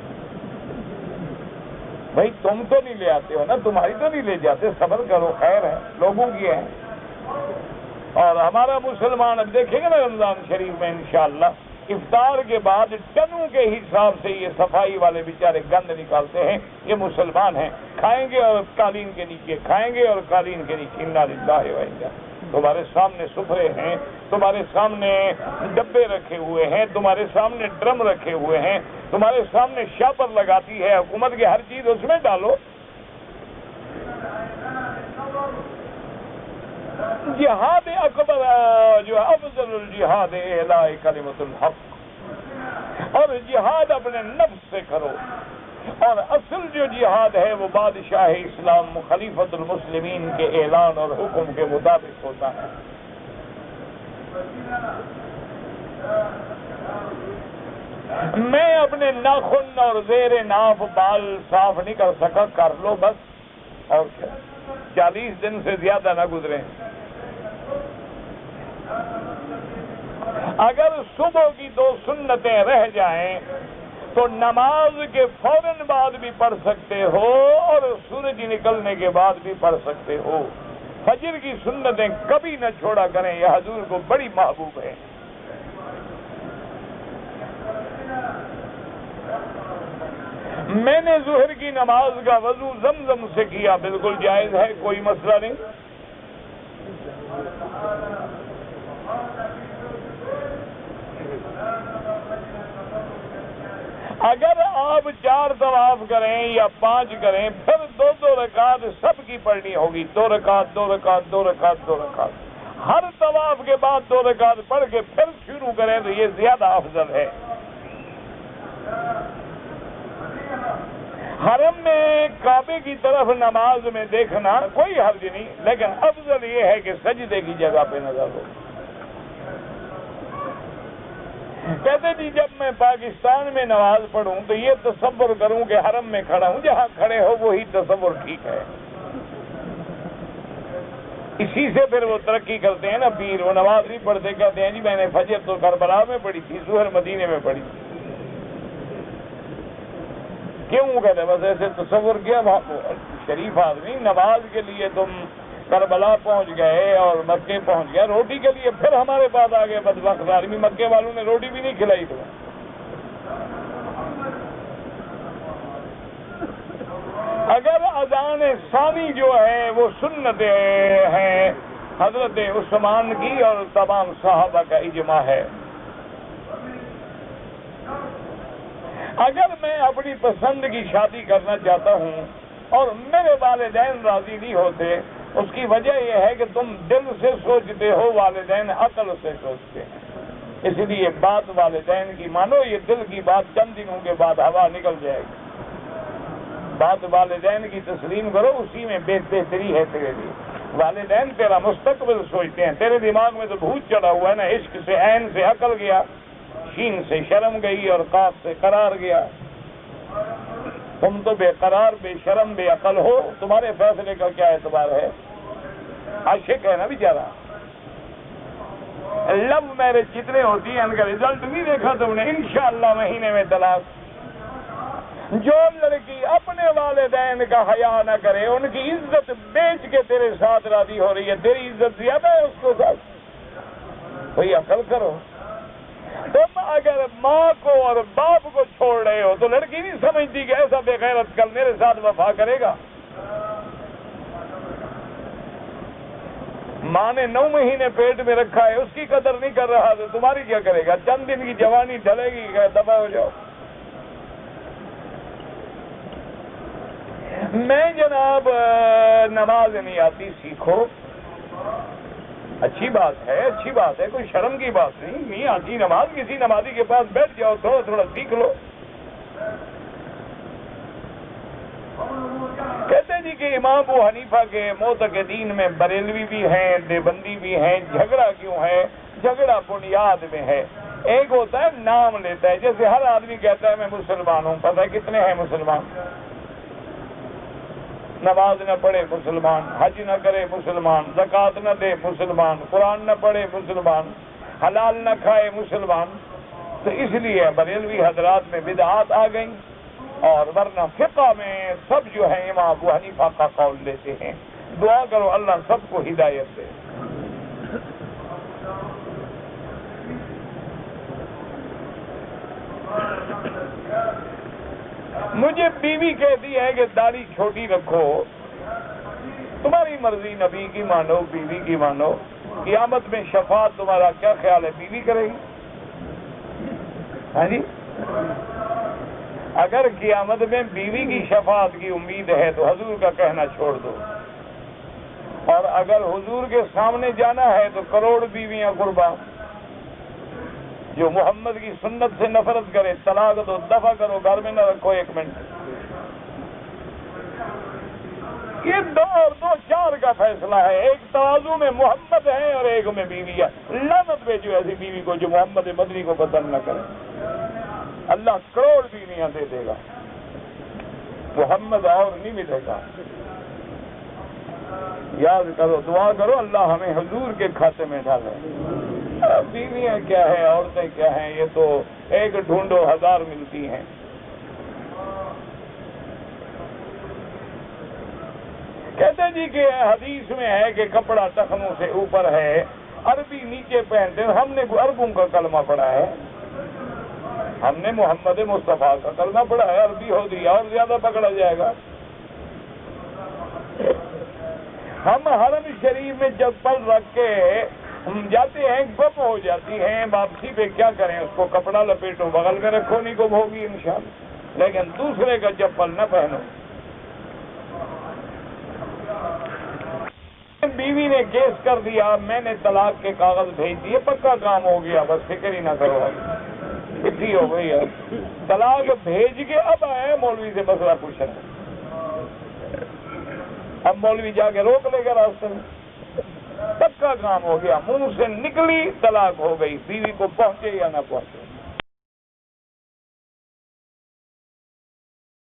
بھائی تم تو نہیں لے آتے ہو نا، تمہاری تو نہیں لے جاتے، صبر کرو، خیر ہے، لوگوں کی ہے۔ اور ہمارا مسلمان اب دیکھیں گے نا رمضان شریف میں انشاءاللہ افطار کے بعد ٹنوں کے حساب سے یہ صفائی والے بیچارے گند نکالتے ہیں، یہ مسلمان ہیں، کھائیں گے اور قالین کے نیچے، کھائیں گے اور قالین کے نیچے، انا للہ و انا۔ تمہارے سامنے سفرے ہیں، تمہارے سامنے ڈبے رکھے ہوئے ہیں، تمہارے سامنے ڈرم رکھے ہوئے ہیں، تمہارے سامنے شاپر لگاتی ہے حکومت کی، ہر چیز اس میں ڈالو۔ جہاد اکبر جو افضل الجہاد اعلاء کلمۃ الحق، اور جہاد اپنے نفس سے کرو، اور اصل جو جہاد ہے وہ بادشاہ اسلام خلیفۃ المسلمین کے اعلان اور حکم کے مطابق ہوتا ہے۔ میں اپنے ناخن اور زیر ناف بال صاف نہیں کر سکا، کر لو بس، اور کیا، 40 دن سے زیادہ نہ گزرے۔ اگر صبح کی 2 سنتیں رہ جائیں تو نماز کے فوراً بعد بھی پڑھ سکتے ہو، اور سورج نکلنے کے بعد بھی پڑھ سکتے ہو۔ فجر کی سنتیں کبھی نہ چھوڑا کریں، یہ حضور کو بڑی محبوب ہے۔ میں نے ظہر کی نماز کا وضو زمزم سے کیا، بالکل جائز ہے، کوئی مسئلہ نہیں۔ اگر آپ 4 طواف کریں یا 5 کریں، پھر 2 رکعت سب کی پڑھنی ہوگی، 2 رکعت 2 رکعت 2 رکعت 2 رکعت، ہر طواف کے بعد 2 رکعت پڑھ کے پھر شروع کریں تو یہ زیادہ افضل ہے۔ حرم میں کعبے کی طرف نماز میں دیکھنا کوئی حرج نہیں، لیکن افضل یہ ہے کہ سجدے کی جگہ پہ نظر ہو۔ کہتے جی جب میں پاکستان میں نماز پڑھوں تو یہ تصور کروں کہ حرم میں کھڑا ہوں، جہاں کھڑے ہو وہی تصور ٹھیک ہے۔ اسی سے پھر وہ ترقی کرتے ہیں نا پیر، وہ نماز نہیں پڑھتے، کہتے ہیں جی میں نے فجر تو کربلا میں پڑھی تھی، ظہر مدینے میں پڑھی تھی۔ کیوں کہتے بس ایسے تصور کیا، شریف آدمی، نماز کے لیے تم کربلا پہنچ گئے اور مکے پہنچ گئے، روٹی کے لیے پھر ہمارے پاس آ گئے بدبخت آدمی، مکے والوں نے روٹی بھی نہیں کھلائی تمہیں۔ اگر اذان ثانی جو ہے وہ سنت ہے حضرت عثمان کی اور تمام صحابہ کا اجماع ہے۔ اگر میں اپنی پسند کی شادی کرنا چاہتا ہوں اور میرے والدین راضی نہیں ہوتے، اس کی وجہ یہ ہے کہ تم دل سے سوچتے ہو، والدین عقل سے سوچتے ہیں، اس لیے بات والدین کی مانو، یہ دل کی بات چند دنوں کے بعد ہوا نکل جائے گی۔ بات والدین کی تسلیم کرو، اسی میں بہتری ہے تیرے لیے۔ والدین تیرا مستقبل سوچتے ہیں، تیرے دماغ میں تو بھوت چڑھا ہوا ہے نا، عشق سے عین سے عقل گیا، شین سے شرم گئی اور قاف سے قرار گیا۔ تم تو بے قرار، بے شرم، بے عقل ہو، تمہارے فیصلے کا کیا اعتبار ہے؟ عاشق ہے نا بیچارہ۔ لو میرج جتنے ہوتی ہیں ان کا رزلٹ نہیں دیکھا تم نے؟ انشاءاللہ مہینے میں طلاق۔ جو لڑکی اپنے والدین کا حیا نہ کرے، ان کی عزت بیچ کے تیرے ساتھ راضی ہو رہی ہے، تیری عزت زیادہ ہے اس کو ساتھ، کوئی عقل کرو۔ تم اگر ماں کو اور باپ کو چھوڑ رہے ہو تو لڑکی نہیں سمجھتی کہ ایسا بے غیرت کل میرے ساتھ وفا کرے گا. ماں نے 9 مہینے پیٹ میں رکھا ہے، اس کی قدر نہیں کر رہا تو تمہاری کیا کرے گا؟ چند دن کی جوانی ڈلے گی کہ دفع ہو جاؤ. میں جناب نماز نہیں آتی سیکھو، اچھی بات ہے، کوئی شرم کی بات نہیں آتی نماز. کسی نمازی کے پاس بیٹھ جاؤ، تھوڑا تھوڑا سیکھ لو. کہتے جی کہ امام ابو حنیفہ کے معتقدین میں بریلوی بھی ہیں، دیوبندی بھی ہیں. جھگڑا کیوں ہے؟ جھگڑا بنیاد میں ہے. ایک ہوتا ہے نام لیتا ہے، جیسے ہر آدمی کہتا ہے میں مسلمان ہوں. پتہ ہے کتنے ہیں مسلمان؟ نماز نہ پڑھے مسلمان، حج نہ کرے مسلمان، زکوٰۃ نہ دے مسلمان، قرآن نہ پڑھے مسلمان، حلال نہ کھائے مسلمان. تو اس لیے بریلوی حضرات میں بدعات آ گئیں، اور ورنہ فقہ میں سب جو ہیں امام ابو حنیفہ کا قول لیتے ہیں. دعا کرو اللہ سب کو ہدایت دے. مجھے بیوی کہتی ہے کہ داڑھی چھوٹی رکھو. تمہاری مرضی، نبی کی مانو، بیوی کی مانو. قیامت میں شفاعت تمہارا کیا خیال ہے بیوی کرے گی؟ ہاں جی، اگر قیامت میں بیوی کی شفاعت کی امید ہے تو حضور کا کہنا چھوڑ دو، اور اگر حضور کے سامنے جانا ہے تو کروڑ بیویاں قربان. جو محمد کی سنت سے نفرت کرے طلاق دو، دفع کرو، گھر میں نہ رکھو 1 منٹ. یہ 2 اور 2 4 کا فیصلہ ہے. ایک ترازو میں محمد ہے اور ایک میں بیوی ہے. لعنت بھیجو ایسی بیوی کو جو محمد مدنی کو پسند نہ کرے. اللہ کروڑ بیویاں دے دے گا، محمد اور نہیں ملے گا. یاد کرو، دعا کرو اللہ ہمیں حضور کے کھاتے میں ڈالے. بیویاں کیا ہے، عورتیں کیا ہیں، یہ تو ایک ڈھونڈو 1000 ملتی ہیں. کہتے جی کہ حدیث میں ہے کہ کپڑا ٹخنوں سے اوپر ہے، عربی نیچے پہنتے ہیں. ہم نے عربوں کا کلمہ پڑھا ہے، ہم نے محمد مصطفیٰ کا کلمہ پڑھا ہے. عربی ہو دیا اور زیادہ پکڑا جائے گا. ہم حرم شریف میں چپل رکھ کے جاتے ہیں، گم ہو جاتی ہیں، واپسی پہ کیا کریں؟ اس کو کپڑا لپیٹو، بغل میں رکھو، نہیں گم ہوگی انشاءاللہ. لیکن دوسرے کا چپل نہ پہنو. بیوی نے کیس کر دیا، میں نے طلاق کے کاغذ بھیج دیے، پکا کام ہو گیا، بس فکر ہی نہ کرو. اتنی ہو گئی ہے، طلاق بھیج کے اب آئے مولوی سے مسئلہ پوچھنا. اب مولوی جا کے روک لے گا راستے میں. پکا کام ہو گیا، منہ سے نکلی طلاق ہو گئی. بیوی کو پہنچے یا نہ پہنچے.